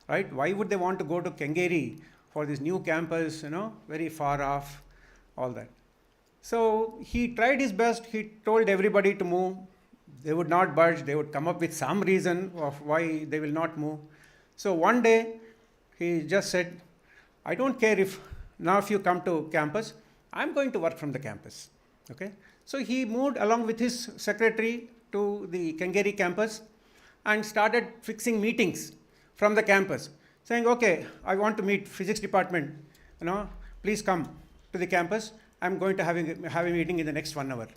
right? Why would they want to go to Kengeri for this new campus, very far off, all that. So he tried his best. He told everybody to move. They would not budge. They would come up with some reason of why they will not move. So one day he just said, I don't care if now if you come to campus, I'm going to work from the campus. Okay? So he moved along with his secretary to the Kengeri campus and started fixing meetings from the campus, saying, okay, I want to meet physics department, please come to the campus. I'm going to have a meeting in the next 1 hour.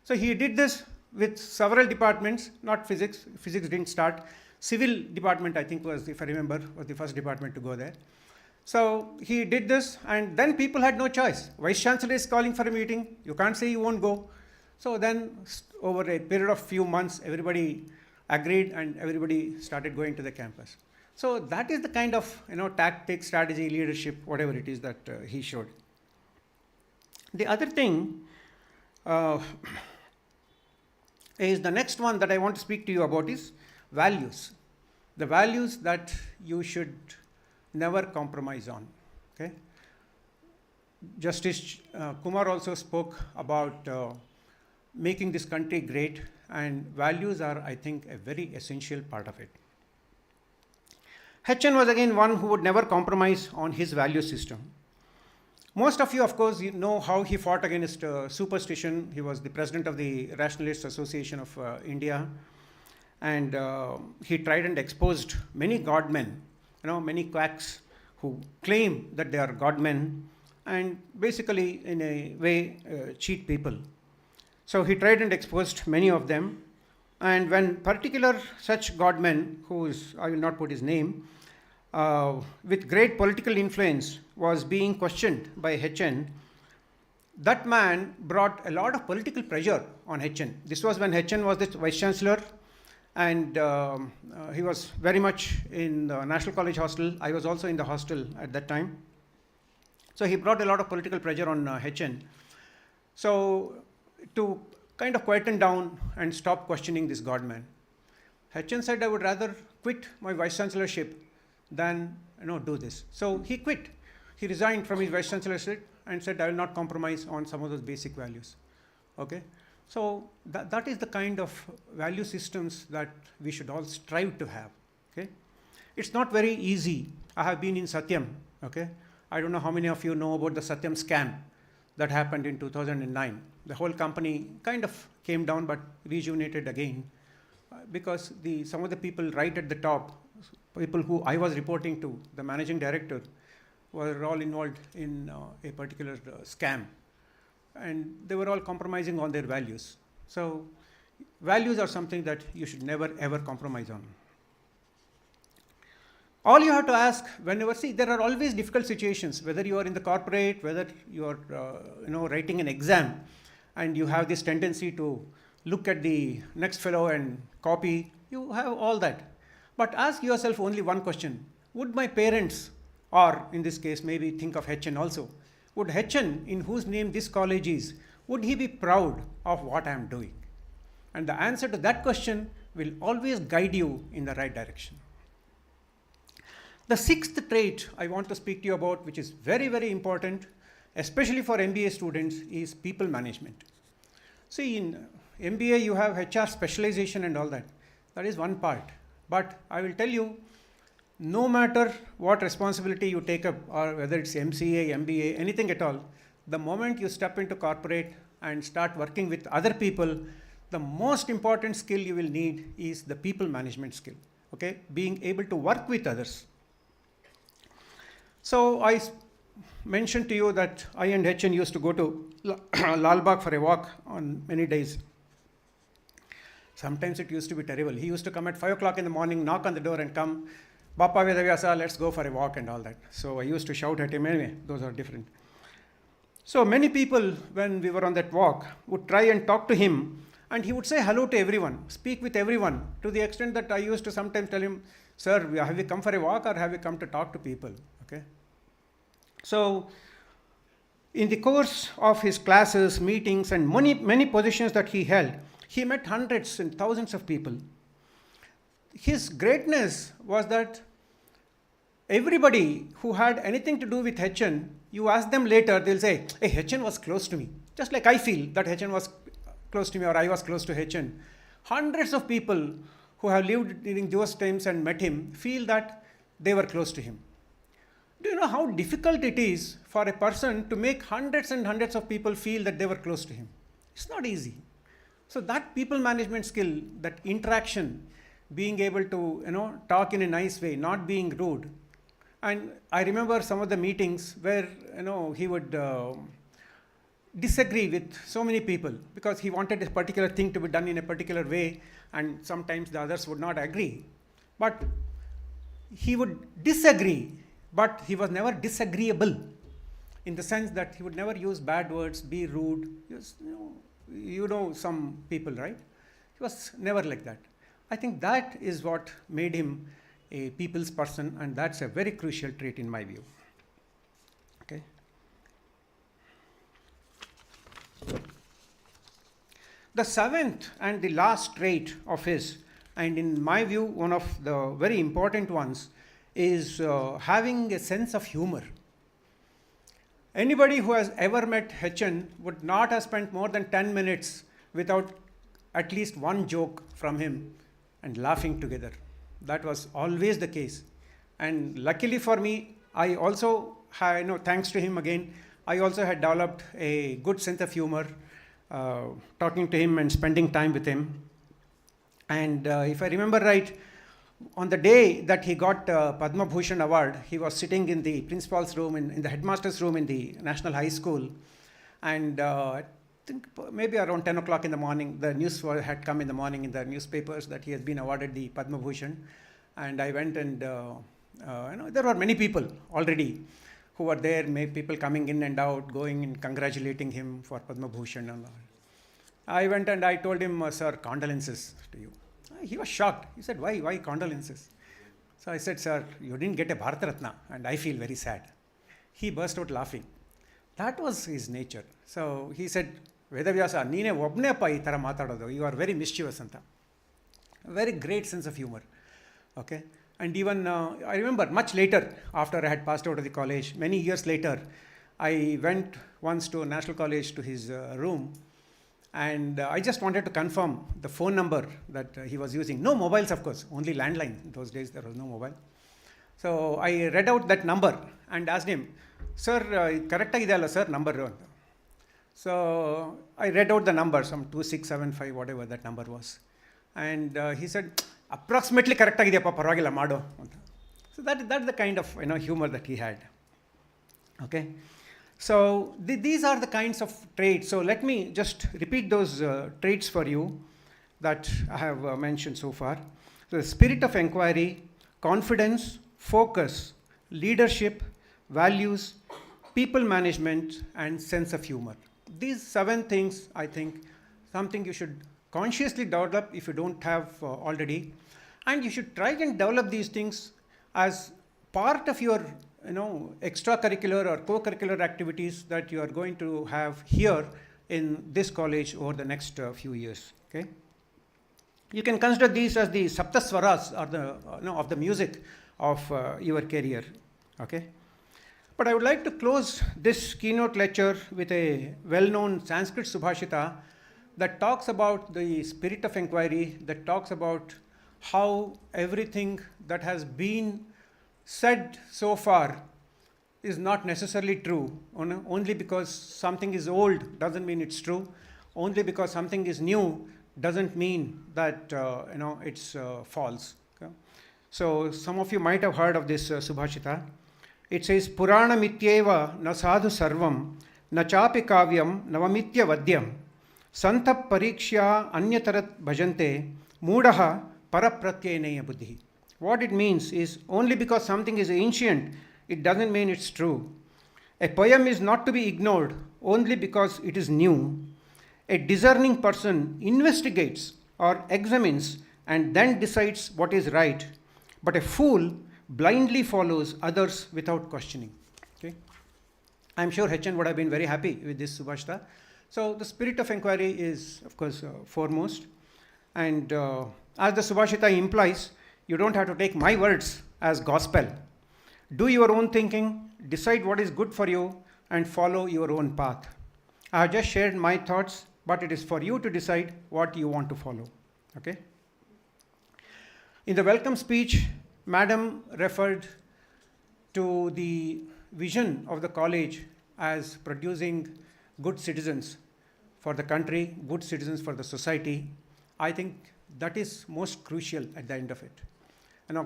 So he did this with several departments, not physics. Physics didn't start. Civil department, I think, was, if I remember, was the first department to go there. So he did this, and then people had no choice. Vice Chancellor is calling for a meeting. You can't say you won't go. So then, over a period of few months, everybody agreed, and everybody started going to the campus. So that is the kind of tactic, strategy, leadership, whatever it is that he showed. The other thing is the next one that I want to speak to you about is values. The values that you should never compromise on. Okay? Justice Kumar also spoke about making this country great, and values are, I think, a very essential part of it. HN was again one who would never compromise on his value system. Most of you, of course, you know how he fought against superstition. He was the president of the Rationalists Association of India, and he tried and exposed many godmen, many quacks who claim that they are godmen and basically, in a way, cheat people. So he tried and exposed many of them, and when particular such godman, who is, I will not put his name, with great political influence was being questioned by HN, that man brought a lot of political pressure on HN. This was when HN was the vice chancellor, and he was very much in the National College hostel. I was also in the hostel at that time. So he brought a lot of political pressure on HN. So to kind of quieten down and stop questioning this godman, HN said, I would rather quit my vice chancellorship than do this. So he quit. He resigned from his vice chancellorship and said, I will not compromise on some of those basic values. Okay? So that is the kind of value systems that we should all strive to have. Okay? It's not very easy. I have been in Satyam. Okay? I don't know how many of you know about the Satyam scam that happened in 2009. The whole company kind of came down but rejuvenated again because some of the people right at the top, people who I was reporting to, the managing director, were all involved in a particular scam, and they were all compromising on their values. So values are something that you should never ever compromise on. All you have to ask whenever, see, there are always difficult situations, whether you are in the corporate, whether you are writing an exam, and you have this tendency to look at the next fellow and copy. You have all that. But ask yourself only one question: would my parents, or in this case maybe think of HN also, would HN, in whose name this college is, would he be proud of what I am doing? And the answer to that question will always guide you in the right direction. The sixth trait I want to speak to you about, which is very, very important, especially for MBA students, is people management. See, in MBA you have HR specialization and all that. That is one part. But I will tell you, no matter what responsibility you take up, or whether it's MCA, MBA, anything at all, the moment you step into corporate and start working with other people, the most important skill you will need is the people management skill. Okay, being able to work with others. So I mentioned to you that I and HN used to go to Lal Bagh for a walk on many days. Sometimes it used to be terrible. He used to come at 5 o'clock in the morning, knock on the door and come, Bappa Vedavyasa, let's go for a walk and all that. So I used to shout at him anyway. Those are different. So many people, when we were on that walk, would try and talk to him, and he would say hello to everyone, speak with everyone, to the extent that I used to sometimes tell him, sir, have you come for a walk or have you come to talk to people? Okay. So in the course of his classes, meetings, and many positions that he held, he met hundreds and thousands of people. His greatness was that everybody who had anything to do with HN, you ask them later, they'll say, hey, HN was close to me. Just like I feel that HN was close to me, or I was close to HN. Hundreds of people who have lived during those times and met him feel that they were close to him. Do you know how difficult it is for a person to make hundreds and hundreds of people feel that they were close to him? It's not easy. So that people management skill, that interaction, being able to talk in a nice way, not being rude. And I remember some of the meetings where he would disagree with so many people because he wanted a particular thing to be done in a particular way, and sometimes the others would not agree. But he would disagree, but he was never disagreeable, in the sense that he would never use bad words, be rude. You know some people, right? He was never like that. I think that is what made him a people's person, and that's a very crucial trait in my view. Okay. The seventh and the last trait of his, and in my view one of the very important ones, is having a sense of humor. Anybody who has ever met HN would not have spent more than 10 minutes without at least one joke from him and laughing together. That was always the case. And luckily for me, I also, thanks to him again, I also had developed a good sense of humor, talking to him and spending time with him. And if I remember right, on the day that he got Padma Bhushan Award, he was sitting in the principal's room, in the headmaster's room in the National High School. And I think maybe around 10 o'clock in the morning, the news had come in the morning in the newspapers that he has been awarded the Padma Bhushan. And I went and, there were many people already who were there, people coming in and out, going and congratulating him for Padma Bhushan and all. I went and I told him, sir, condolences to you. He was shocked. He said, why condolences? So I said, sir, you didn't get a Bharat Ratna, and I feel very sad. He burst out laughing. That was his nature. So he said, Vedavyasa, neene obne pa ee tara mataadodu. You are very mischievous anta. A very great sense of humor. Okay. And even I remember much later, after I had passed out of the college, many years later, I went once to a national college to his room. And I just wanted to confirm the phone number that he was using. No mobiles, of course, only landline. In those days, there was no mobile. So I read out that number and asked him, sir, correct ideyalla sir, number. So I read out the number, some 2675, whatever that number was. And he said, approximately correct ideyappa, parvagilla mado. So that's the kind of humor that he had. Okay, so these are the kinds of traits. So let me just repeat those traits for you that I have mentioned so far. So the spirit of inquiry, confidence, focus, leadership, values, people management, and sense of humor. These 7 things, I think, something you should consciously develop if you don't have already, and you should try and develop these things as part of your extracurricular or co-curricular activities that you are going to have here in this college over the next few years. Okay, you can consider these as the saptaswaras or the of the music of your career. Okay, but I would like to close this keynote lecture with a well-known Sanskrit subhashita that talks about the spirit of inquiry, that talks about how everything that has been said so far is not necessarily true. Only because something is old doesn't mean it's true. Only because something is new doesn't mean that it's false. Okay? So some of you might have heard of this subhashita. It says, Purana mityeva na sadhu sarvam na chapi kavyam navamitya vadyam santha parikshya anyatarat bhajante moodaha parapratyaneya buddhi. What it means is, only because something is ancient, it doesn't mean it's true. A poem is not to be ignored only because it is new. A discerning person investigates or examines and then decides what is right. But a fool blindly follows others without questioning. Okay? I'm sure HN would have been very happy with this subhashita. So the spirit of inquiry is, of course, foremost. And as the subhashita implies, you don't have to take my words as gospel. Do your own thinking, decide what is good for you, and follow your own path. I have just shared my thoughts, but it is for you to decide what you want to follow. Okay? In the welcome speech, Madam referred to the vision of the college as producing good citizens for the country, good citizens for the society. I think that is most crucial at the end of it.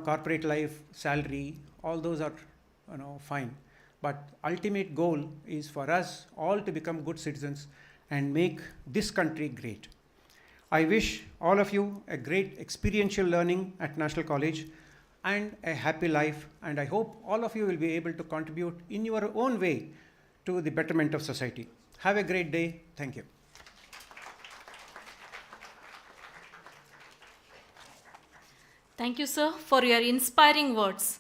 Corporate life, salary, all those are fine. But ultimate goal is for us all to become good citizens and make this country great. I wish all of you a great experiential learning at National College and a happy life, and I hope all of you will be able to contribute in your own way to the betterment of society. Have a great day. Thank you. Thank you, sir, for your inspiring words.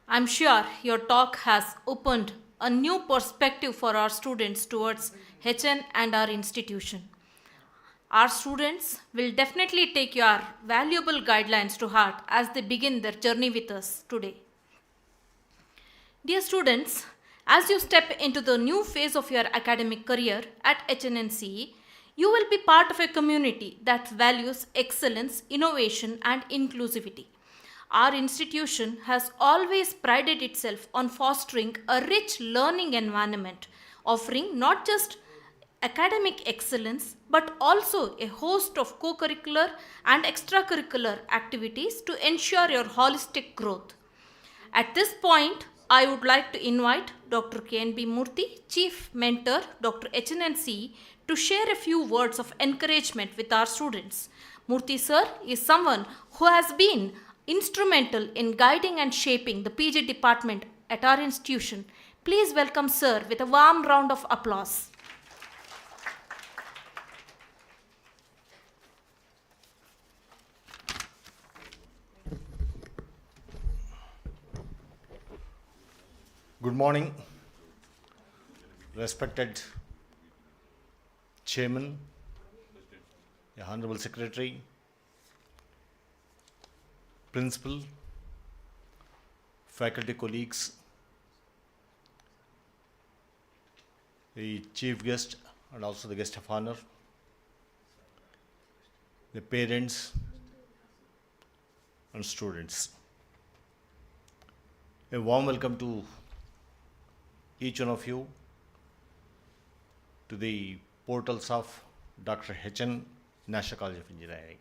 I'm sure your talk has opened a new perspective for our students towards HN and our institution. Our students will definitely take your valuable guidelines to heart as they begin their journey with us today. Dear students, as you step into the new phase of your academic career at HNNCE, you will be part of a community that values excellence, innovation, and inclusivity. Our institution has always prided itself on fostering a rich learning environment, offering not just academic excellence but also a host of co-curricular and extracurricular activities to ensure your holistic growth. At this point, I would like to invite Dr. KNB Murthy, Chief Mentor, Dr. HNNCE, to share a few words of encouragement with our students. Murthy sir is someone who has been instrumental in guiding and shaping the PG department at our institution. Please welcome sir with a warm round of applause. Good morning, respected Chairman, the Honorable Secretary, Principal, faculty colleagues, the Chief Guest and also the Guest of Honor, the parents and students. A warm welcome to each one of you to the portals of Dr. HN National College of Engineering.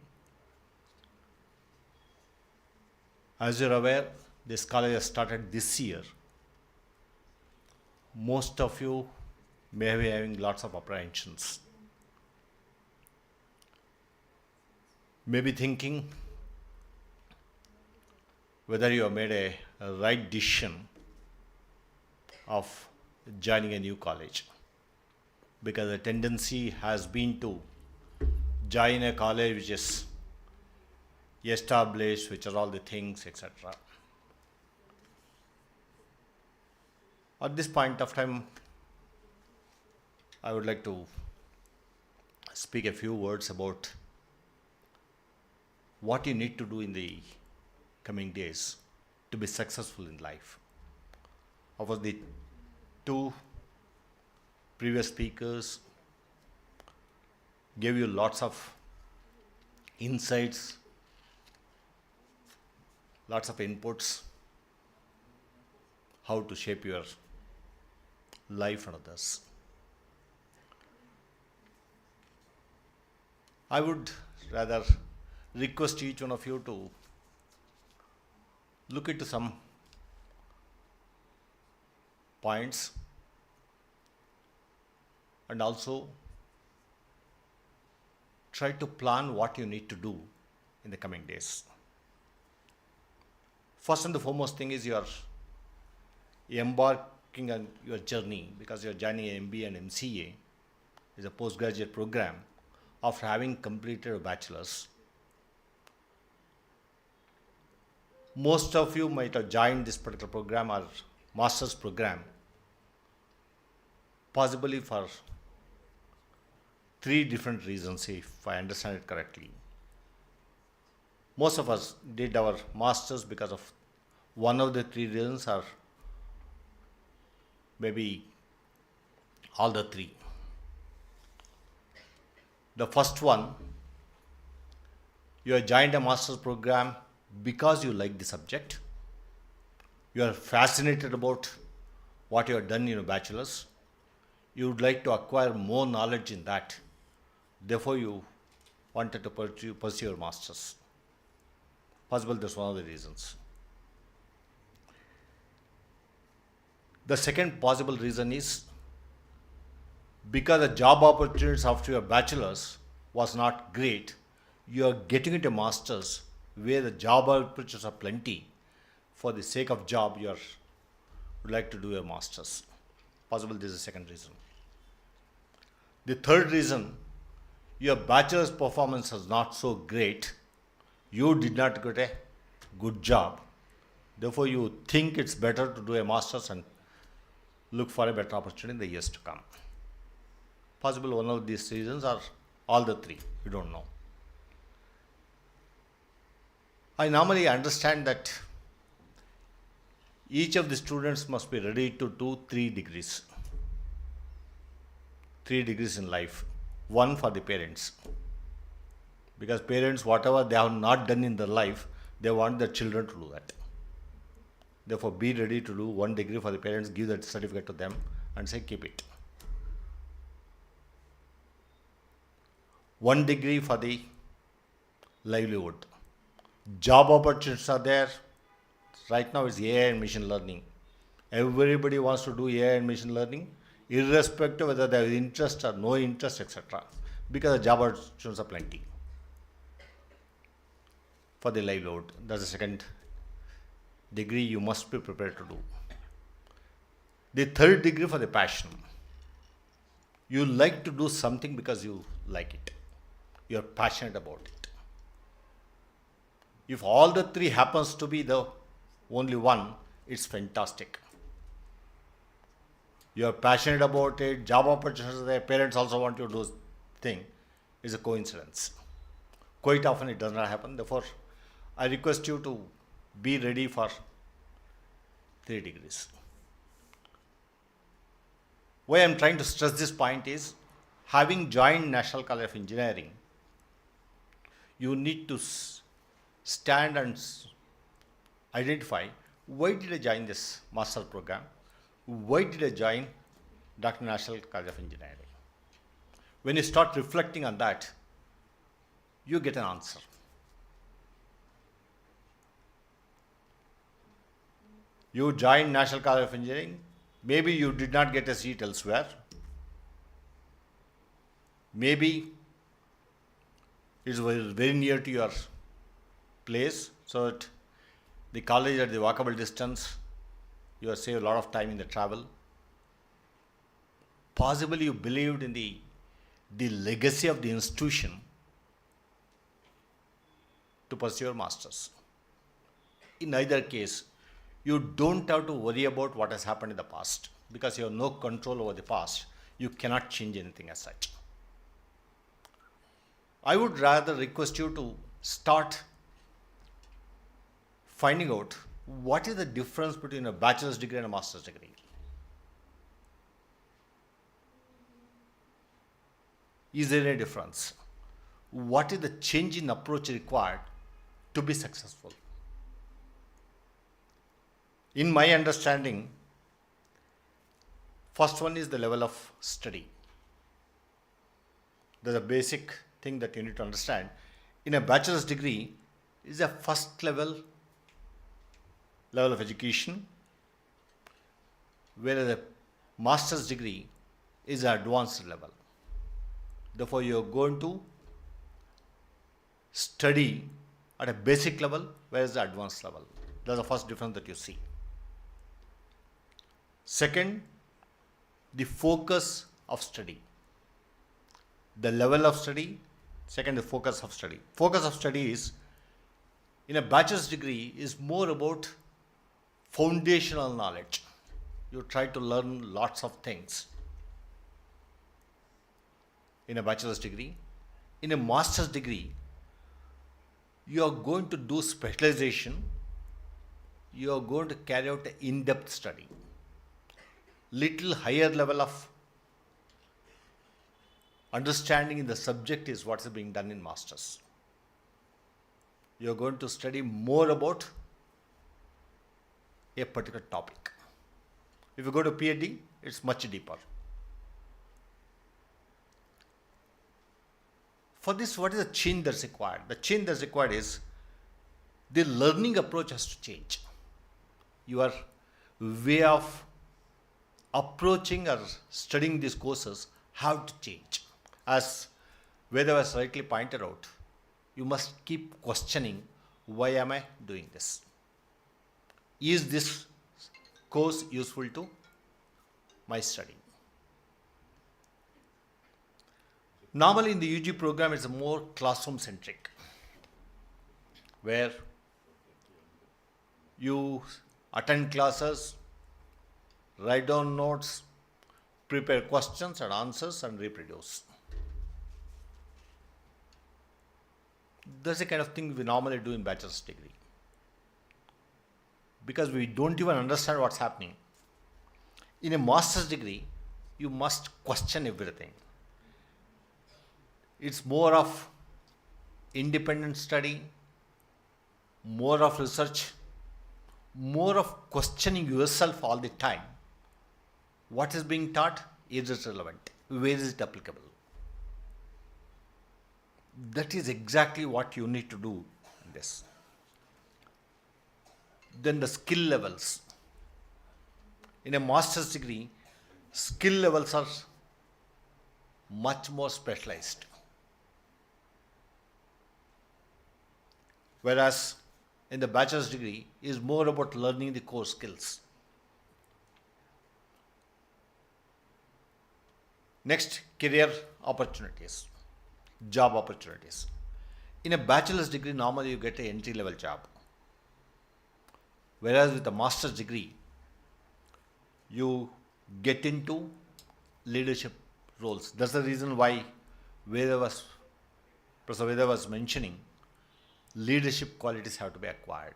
As you're aware, this college has started this year. most of you may be having lots of apprehensions. Maybe thinking whether you have made a right decision of joining a new college, because the tendency has been to join a college which is established, which are all the things, etc. At this point of time, I would like to speak a few words about what you need to do in the coming days to be successful in life. Of course, the two previous speakers gave you lots of insights, lots of inputs, how to shape your life and others. I would rather request each one of you to look into some points and also try to plan what you need to do in the coming days. First and the foremost thing is you are embarking on your journey because you are joining an MBA and MCA. It's a postgraduate program after having completed a bachelor's. Most of you might have joined this particular program or master's program possibly for 3 different reasons, if I understand it correctly. Most of us did our masters because of one of the 3 reasons, or maybe all the 3. The first one, you have joined a master's program because you like the subject. You are fascinated about what you have done in a bachelor's. You would like to acquire more knowledge in that. Therefore, you wanted to pursue your master's. Possible that's one of the reasons. The second possible reason is because the job opportunities after your bachelor's was not great, you are getting into a master's where the job opportunities are plenty. For the sake of job, you would like to do a master's. Possible this is the second reason. The third reason, your bachelor's performance was not so great. You did not get a good job. Therefore, you think it's better to do a master's and look for a better opportunity in the years to come. Possible one of these reasons or all the 3. You don't know. I normally understand that each of the students must be ready to do 3 degrees. 3 degrees in life. One for the parents. Because parents, whatever they have not done in their life, they want their children to do that. Therefore, be ready to do 1 degree for the parents, give that certificate to them and say, keep it. 1 degree for the livelihood. Job opportunities are there. Right now it's AI and machine learning. Everybody wants to do AI and machine learning, irrespective whether they have interest or no interest, etc. Because the job opportunities are plenty. For the livelihood, that's the second degree you must be prepared to do. The third degree for the passion. You like to do something because you like it. You are passionate about it. If all the 3 happens to be the only one, it's fantastic. You are passionate about it, job opportunities, their parents also want you to do thing. It's a coincidence. Quite often it does not happen. Therefore, I request you to be ready for 3 degrees. Why I am trying to stress this point is, having joined National College of Engineering, you need to stand and identify, why did I join this master program? Why did I join Dr. National College of Engineering? When you start reflecting on that, you get an answer. You join National College of Engineering Maybe you did not get a seat elsewhere. Maybe it's very near to your place, so that the college at the walkable distance, you have saved a lot of time in the travel. Possibly you believed in the legacy of the institution to pursue your masters. In either case, you don't have to worry about what has happened in the past, because you have no control over the past. You cannot change anything as such. I would rather request you to start finding out what is the difference between a bachelor's degree and a master's degree. Is there any difference? What is the change in approach required to be successful? In my understanding, first one is the level of study. There's a basic thing that you need to understand. In a bachelor's degree, is a first level of education, whereas a master's degree is an advanced level. Therefore, you are going to study at a basic level, whereas the advanced level. That's the first difference that you see. Second, the focus of study. The level of study. Second, the focus of study. Focus of study is, in a bachelor's degree, is more about foundational knowledge. You try to learn lots of things in a bachelor's degree. In a master's degree, you are going to do specialization. You are going to carry out an in-depth study. Little higher level of understanding in the subject is what is being done in masters. You are going to study more about a particular topic. If you go to PhD, it's much deeper. For this, what is the change that's required? The change that's required is the learning approach has to change. Your way of approaching or studying these courses have to change. As Veda was rightly pointed out, you must keep questioning, why am I doing this? Is this course useful to my study? Normally in the UG program, it's more classroom centric, where you attend classes, write down notes, prepare questions and answers, and reproduce. That's the kind of thing we normally do in bachelor's degree. Because we don't even understand what's happening. In a master's degree, you must question everything. It's more of independent study, more of research, more of questioning yourself all the time. What is being taught? Is it relevant? Where is it applicable? That is exactly what you need to do in this. Then the skill levels. In a master's degree, skill levels are much more specialized. Whereas in the bachelor's degree is more about learning the core skills. Next, career opportunities, job opportunities. In a bachelor's degree, normally you get an entry-level job. Whereas with a master's degree, you get into leadership roles. That's the reason why Professor Veda was mentioning leadership qualities have to be acquired.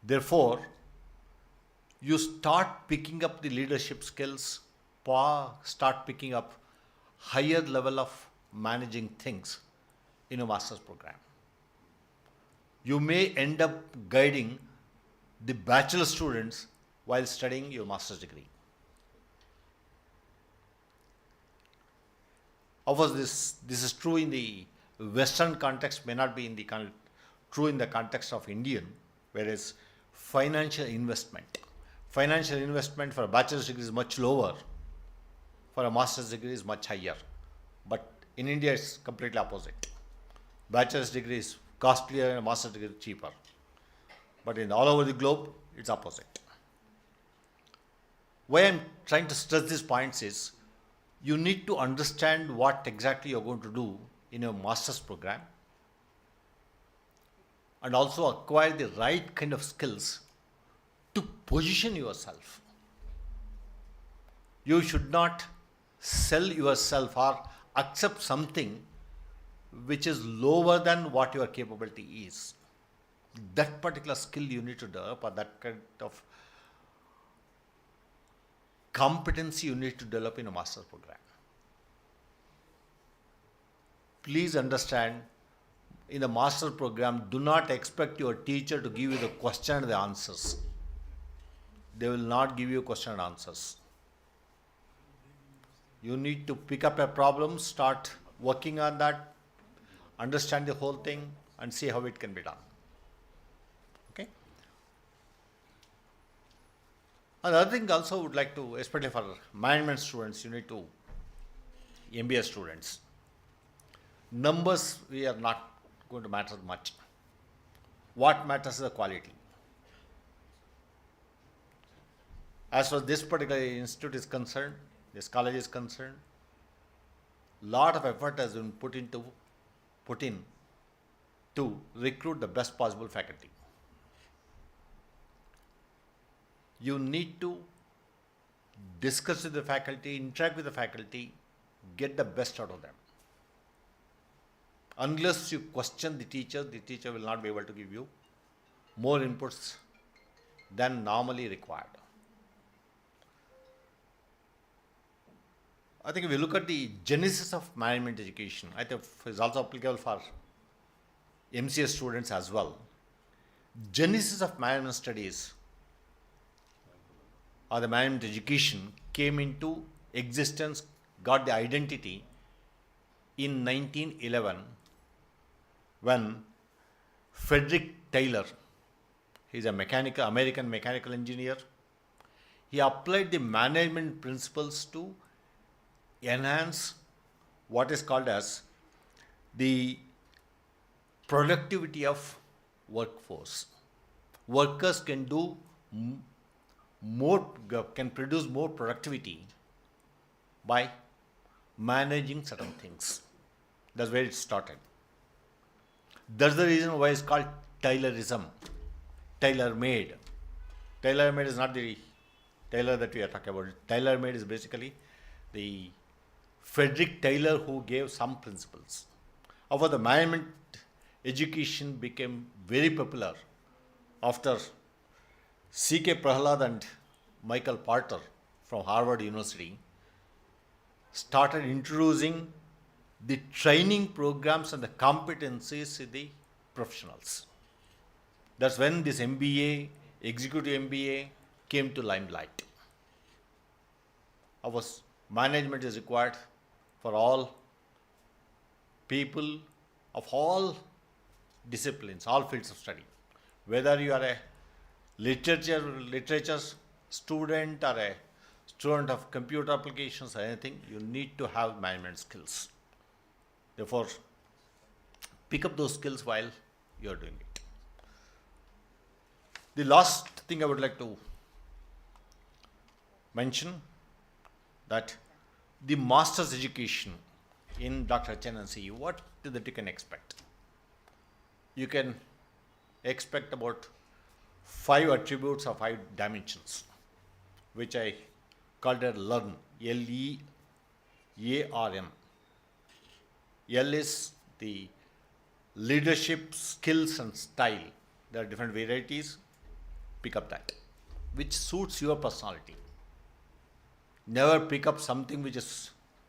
Therefore, you start picking up the leadership skills, start picking up higher level of managing things in a master's program. You may end up guiding the bachelor students while studying your master's degree. Of course, this is true in the Western context, may not be in the true in the context of Indian, whereas financial investment. Financial investment for a bachelor's degree is much lower, for a master's degree is much higher. But in India, it's completely opposite. Bachelor's degree is costlier and a master's degree is cheaper. But in all over the globe, it's opposite. Why I'm trying to stress these points is, you need to understand what exactly you're going to do in your master's program, and also acquire the right kind of skills to position yourself. You should not sell yourself or accept something which is lower than what your capability is. That particular skill you need to develop, or that kind of competency you need to develop in a master's program. Please understand, in the master's program, do not expect your teacher to give you the question and the answers. They will not give you question and answers. You need to pick up a problem, start working on that, understand the whole thing, and see how it can be done. Okay? Another thing also would like to, especially for management students, you need to, MBA students, numbers we are not going to matter much. What matters is the quality. As far as this particular institute is concerned, this college is concerned, lot of effort has been put in to recruit the best possible faculty. You need to discuss with the faculty, interact with the faculty, get the best out of them. Unless you question the teacher will not be able to give you more inputs than normally required. I think if you look at the genesis of management education, I think it's also applicable for MCA students as well. Genesis of management studies or the management education came into existence, got the identity in 1911 when Frederick Taylor, he's a American mechanical engineer, he applied the management principles to enhance what is called as the productivity of workforce. Workers can do can produce more productivity by managing certain things. That's where it started. That's the reason why it's called Taylorism, tailor-made. Tailor-made is not the tailor that we are talking about. Tailor-made is basically the Frederick Taylor who gave some principles. However, the management education became very popular after C.K. Prahalad and Michael Porter from Harvard University started introducing the training programs and the competencies in the professionals. That's when this MBA, executive MBA, came to limelight. Our management is required for all people of all disciplines, all fields of study. Whether you are a literature student or a student of computer applications or anything, you need to have management skills. Therefore, pick up those skills while you are doing it. The last thing I would like to mention, that the master's education in Dr. HNNCE, what that you can expect? You can expect about 5 attributes or 5 dimensions, which I called it LEARN, L-E-A-R-N. L is the leadership, skills and style. There are different varieties. Pick up that, which suits your personality. Never pick up something which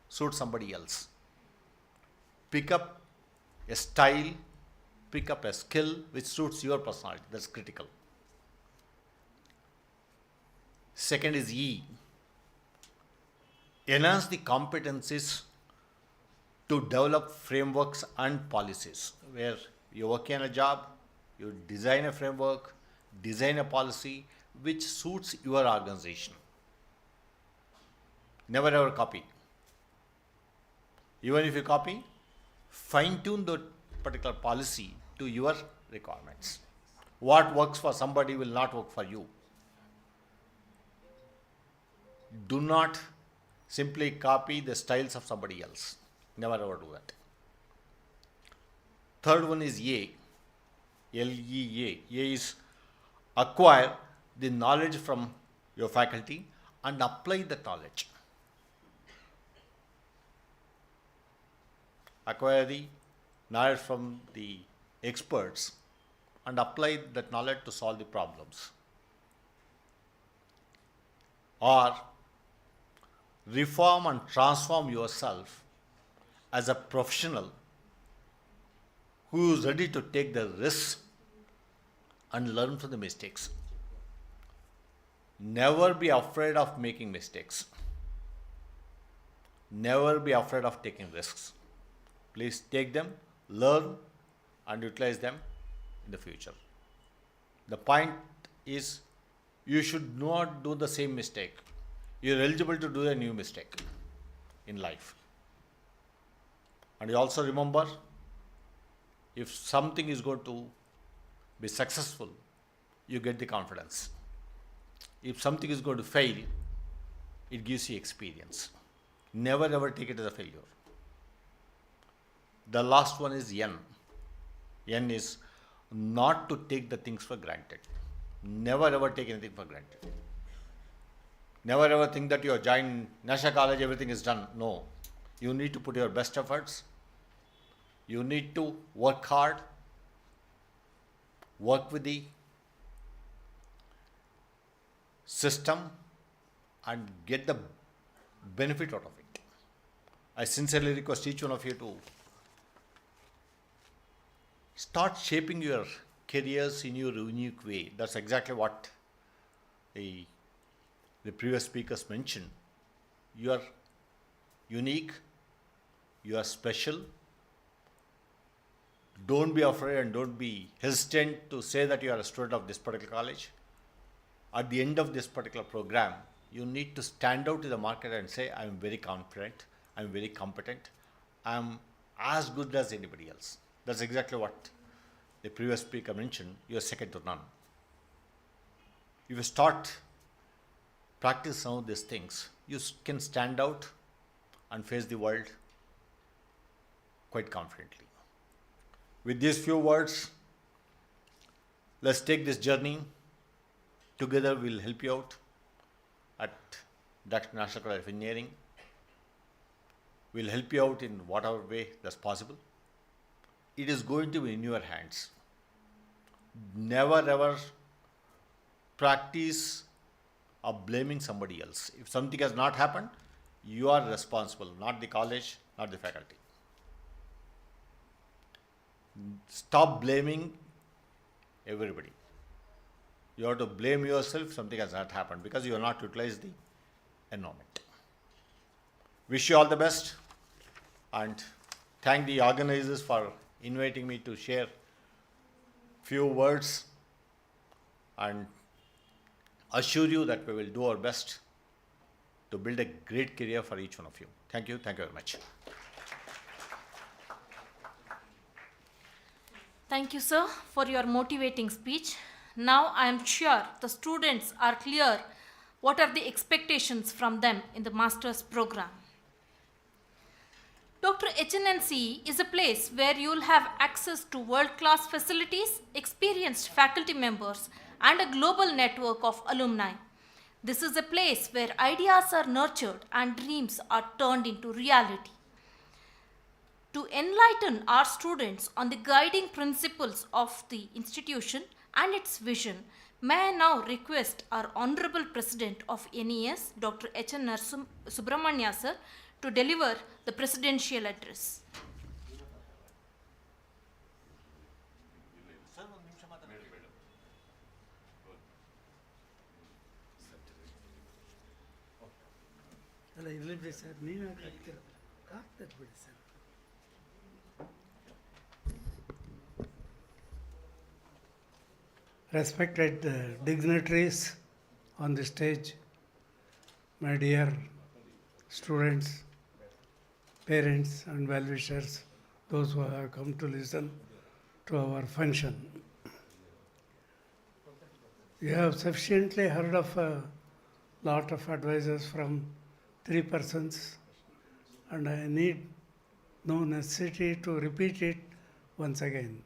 suits somebody else. Pick up a style, pick up a skill which suits your personality. That's critical. Second is E. Enhance the competencies to develop frameworks and policies. Where you're working on a job, you design a framework, Design a policy which suits your organization. Never ever copy. Even if you copy, fine tune the particular policy to your requirements. What works for somebody will not work for you. Do not simply copy the styles of somebody else. Never ever do that. Third one is A. L-E-A. A is acquire the knowledge from your faculty and apply the knowledge. Acquire the knowledge from the experts and apply that knowledge to solve the problems. Or reform and transform yourself as a professional who is ready to take the risks and learn from the mistakes. Never be afraid of making mistakes. Never be afraid of taking risks. Please take them, learn, and utilize them in the future. The point is, you should not do the same mistake. You are eligible to do a new mistake in life. And you also remember, if something is going to be successful, you get the confidence. If something is going to fail, it gives you experience. Never ever take it as a failure. The last one is N. N is not to take the things for granted. Never ever take anything for granted. Never ever think that you are joined National College, everything is done. No. You need to put your best efforts. You need to work hard. Work with the system and get the benefit out of it. I sincerely request each one of you to start shaping your careers in your unique way. That's exactly what the previous speakers mentioned. You are unique, you are special. Don't be afraid and don't be hesitant to say that you are a student of this particular college. At the end of this particular program, you need to stand out to the market and say, I am very confident, I am very competent, I am as good as anybody else. That's exactly what the previous speaker mentioned. You are second to none. If you start practice some of these things, you can stand out and face the world quite confidently. With these few words, let's take this journey. Together we'll help you out at Dr. National College of Engineering. We'll help you out in whatever way that's possible. It is going to be in your hands. Never ever practice of blaming somebody else. If something has not happened, you are responsible, not the college, not the faculty. Stop blaming everybody. You have to blame yourself if something has not happened because you have not utilized the environment. Wish you all the best and thank the organizers for inviting me to share few words and assure you that we will do our best to build a great career for each one of you. Thank you. Thank you very much. Thank you, sir, for your motivating speech. Now I am sure the students are clear what are the expectations from them in the master's program. Dr. HNNCE is a place where you will have access to world-class facilities, experienced faculty members, and a global network of alumni. This is a place where ideas are nurtured and dreams are turned into reality. To enlighten our students on the guiding principles of the institution and its vision, may I now request our Honorable President of NES, Dr. H.N. Subramanya sir, to deliver the presidential address. ಅಲ್ಲ ಇರಲಿ sir ನೀವೇ ಹಾಕ್ತೀರ ಆಗ್ತದೆ ಬಿಡಿ sir. respected dignitaries on the stage, my dear students, parents and well-wishers, those who have come to listen to our function. You have sufficiently heard of a lot of advices from three persons, and I need no necessity to repeat it once again.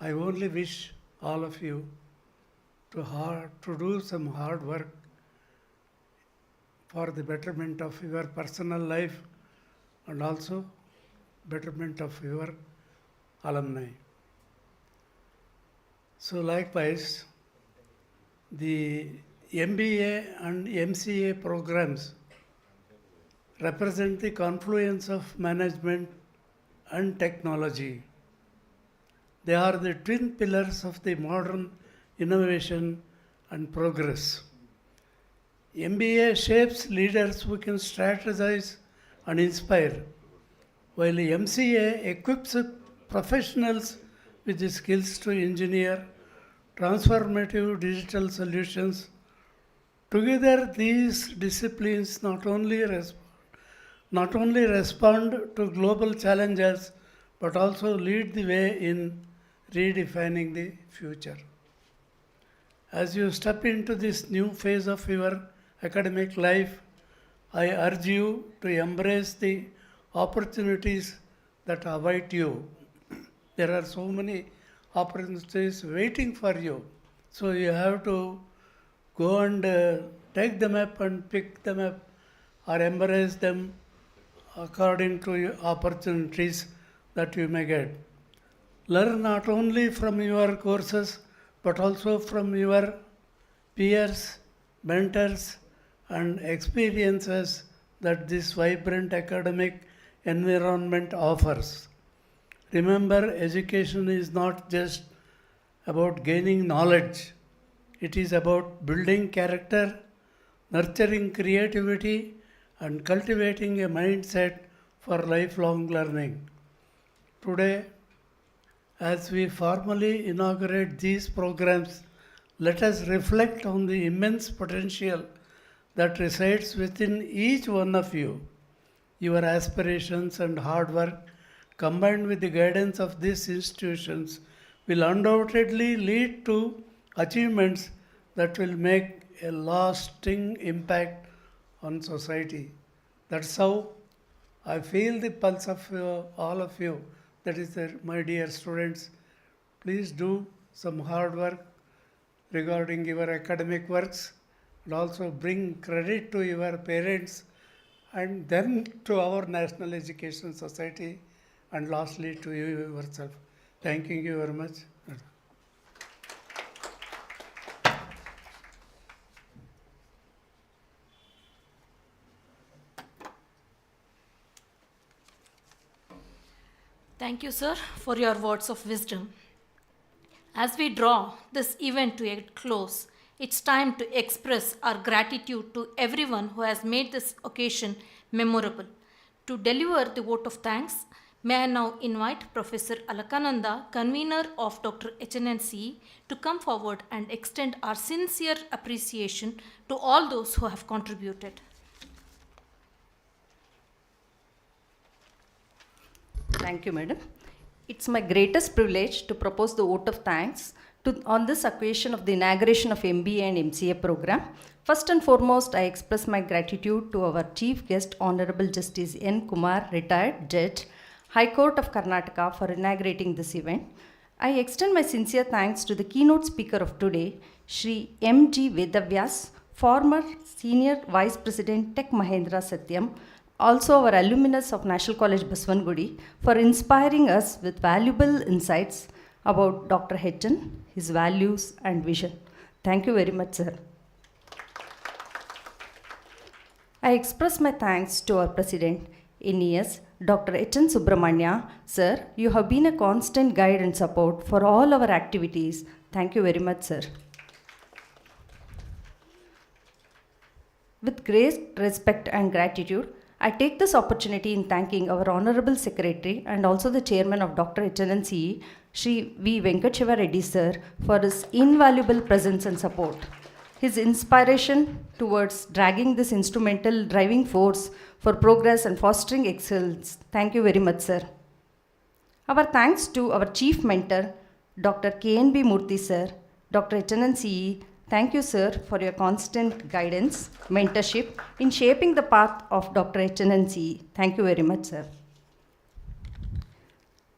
I only wish all of you to do some hard work for the betterment of your personal life and also betterment of your alumni. So likewise, the MBA and MCA programs represent the confluence of management and technology. They are the twin pillars of the modern innovation and progress. MBA shapes leaders who can strategize and inspire, while MCA equips professionals with the skills to engineer transformative digital solutions. Together, these disciplines not only respond to global challenges, but also lead the way in redefining the future. As you step into this new phase of your academic life, I urge you to embrace the opportunities that await you. There are so many opportunities waiting for you. So you have to go and take them up and pick them up or embrace them according to your opportunities that you may get. Learn not only from your courses but also from your peers, mentors, and experiences that this vibrant academic environment offers. Remember, education is not just about gaining knowledge, it is about building character, nurturing creativity, and cultivating a mindset for lifelong learning. Today, as we formally inaugurate these programs, let us reflect on the immense potential that resides within each one of you. Your aspirations and hard work, combined with the guidance of these institutions, will undoubtedly lead to achievements that will make a lasting impact on society. That's how I feel the pulse of all of you. That is, my dear students, please do some hard work regarding your academic works and also bring credit to your parents and then to our National Education Society and lastly to you yourself. Thanking you very much. Thank you, sir, for your words of wisdom. As we draw this event to a close, it's time to express our gratitude to everyone who has made this occasion memorable. To deliver the vote of thanks, may I now invite Professor Alakananda, convener of Dr. HNNCE, to come forward and extend our sincere appreciation to all those who have contributed. Thank you, Madam. It's my greatest privilege to propose the vote of thanks on this occasion of the inauguration of MBA and MCA program. First and foremost, I express my gratitude to our Chief Guest, Honorable Justice N. Kumar, retired Judge, High Court of Karnataka, for inaugurating this event. I extend my sincere thanks to the keynote speaker of today, Shri M. G. Vedavyas, former Senior Vice President, Tech Mahindra Satyam, also our alumnus of National College Baswangudi, for inspiring us with valuable insights about Dr. H.N., his values and vision. Thank you very much, sir. I express my thanks to our President, NES, Dr. H.N. Subramanya. Sir, you have been a constant guide and support for all our activities. Thank you very much, sir. With great respect and gratitude, I take this opportunity in thanking our Honorable Secretary and also the Chairman of Dr. HNNCE, Shri V. Venkat Shiva Reddy Sir, for his invaluable presence and support. His inspiration towards dragging this instrumental driving force for progress and fostering excellence. Thank you very much, sir. Our thanks to our chief mentor, Dr. KNB Murthy sir, Dr. HNNCE. Thank you, sir, for your constant guidance, mentorship in shaping the path of Dr. HNNCE. Thank you very much, sir.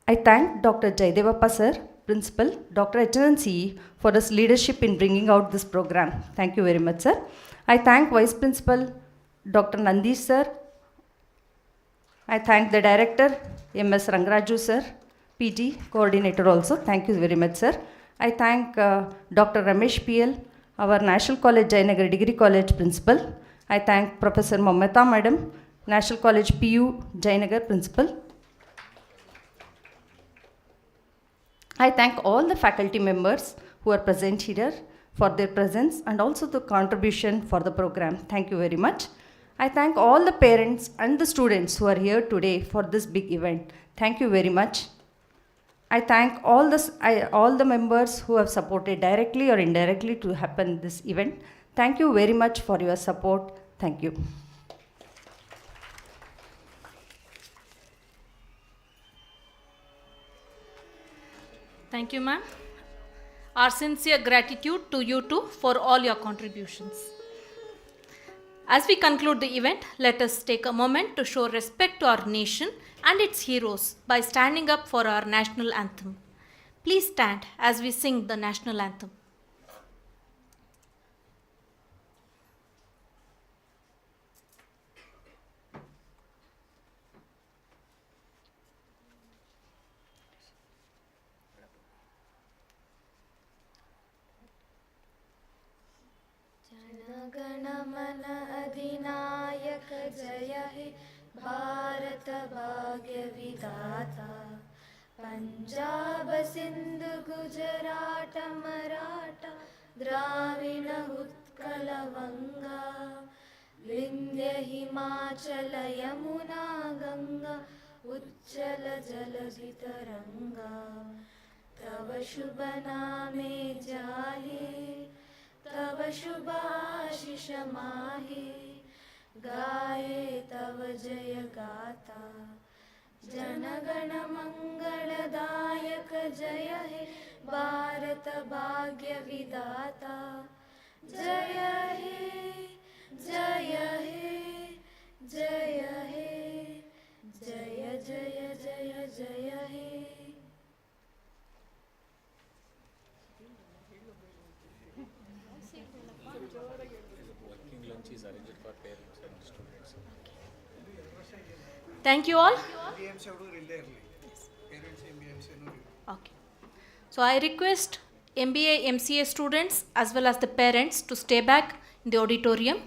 I thank Dr. Jaidevappa sir, Principal, Dr. HNNCE, for his leadership in bringing out this program. Thank you very much, sir. I thank Vice Principal, Dr. Nandish sir. I thank the Director, MS Rangraju sir, PT, Coordinator also. Thank you very much, sir. I thank Dr. Ramesh PL, our National College Jayanagar Degree College Principal. I thank Professor Mamata Madam, National College PU Jayanagar Principal. I thank all the faculty members who are present here for their presence and also the contribution for the program. Thank you very much. I thank all the parents and the students who are here today for this big event. Thank you very much. I thank all the members who have supported directly or indirectly to happen this event. Thank you very much for your support. Thank you. Thank you, ma'am. Our sincere gratitude to you too for all your contributions. As we conclude the event, let us take a moment to show respect to our nation and its heroes by standing up for our national anthem. Please stand as we sing the national anthem. जनगणमन अधिनायक जय हे भारत भाग्य विधाता पंजाब सिंध गुजरात मराठा द्राविण उत्कल वंगा विंध्य हिमाचल यमुना गंगा उच्चल जलधि तरंगा तव शुभ नामे जाहे तव शुभ आशीष माहे गाये तव जय गाथा जनगण मंगलदायक जय हे भारत भाग्य विधाता जय हे जय हे जय हे जय जय जय जय हे Thank you all. Okay. So I request MBA MCA students as well as the parents to stay back in the auditorium.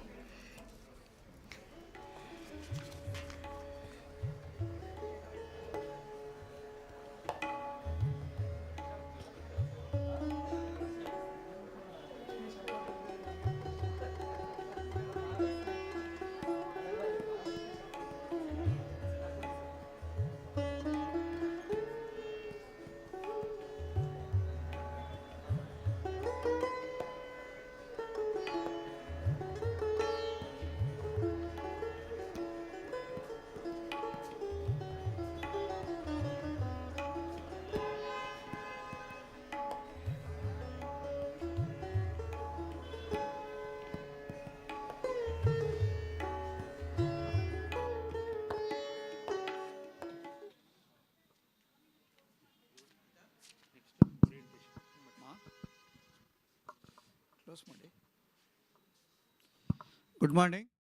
Good morning.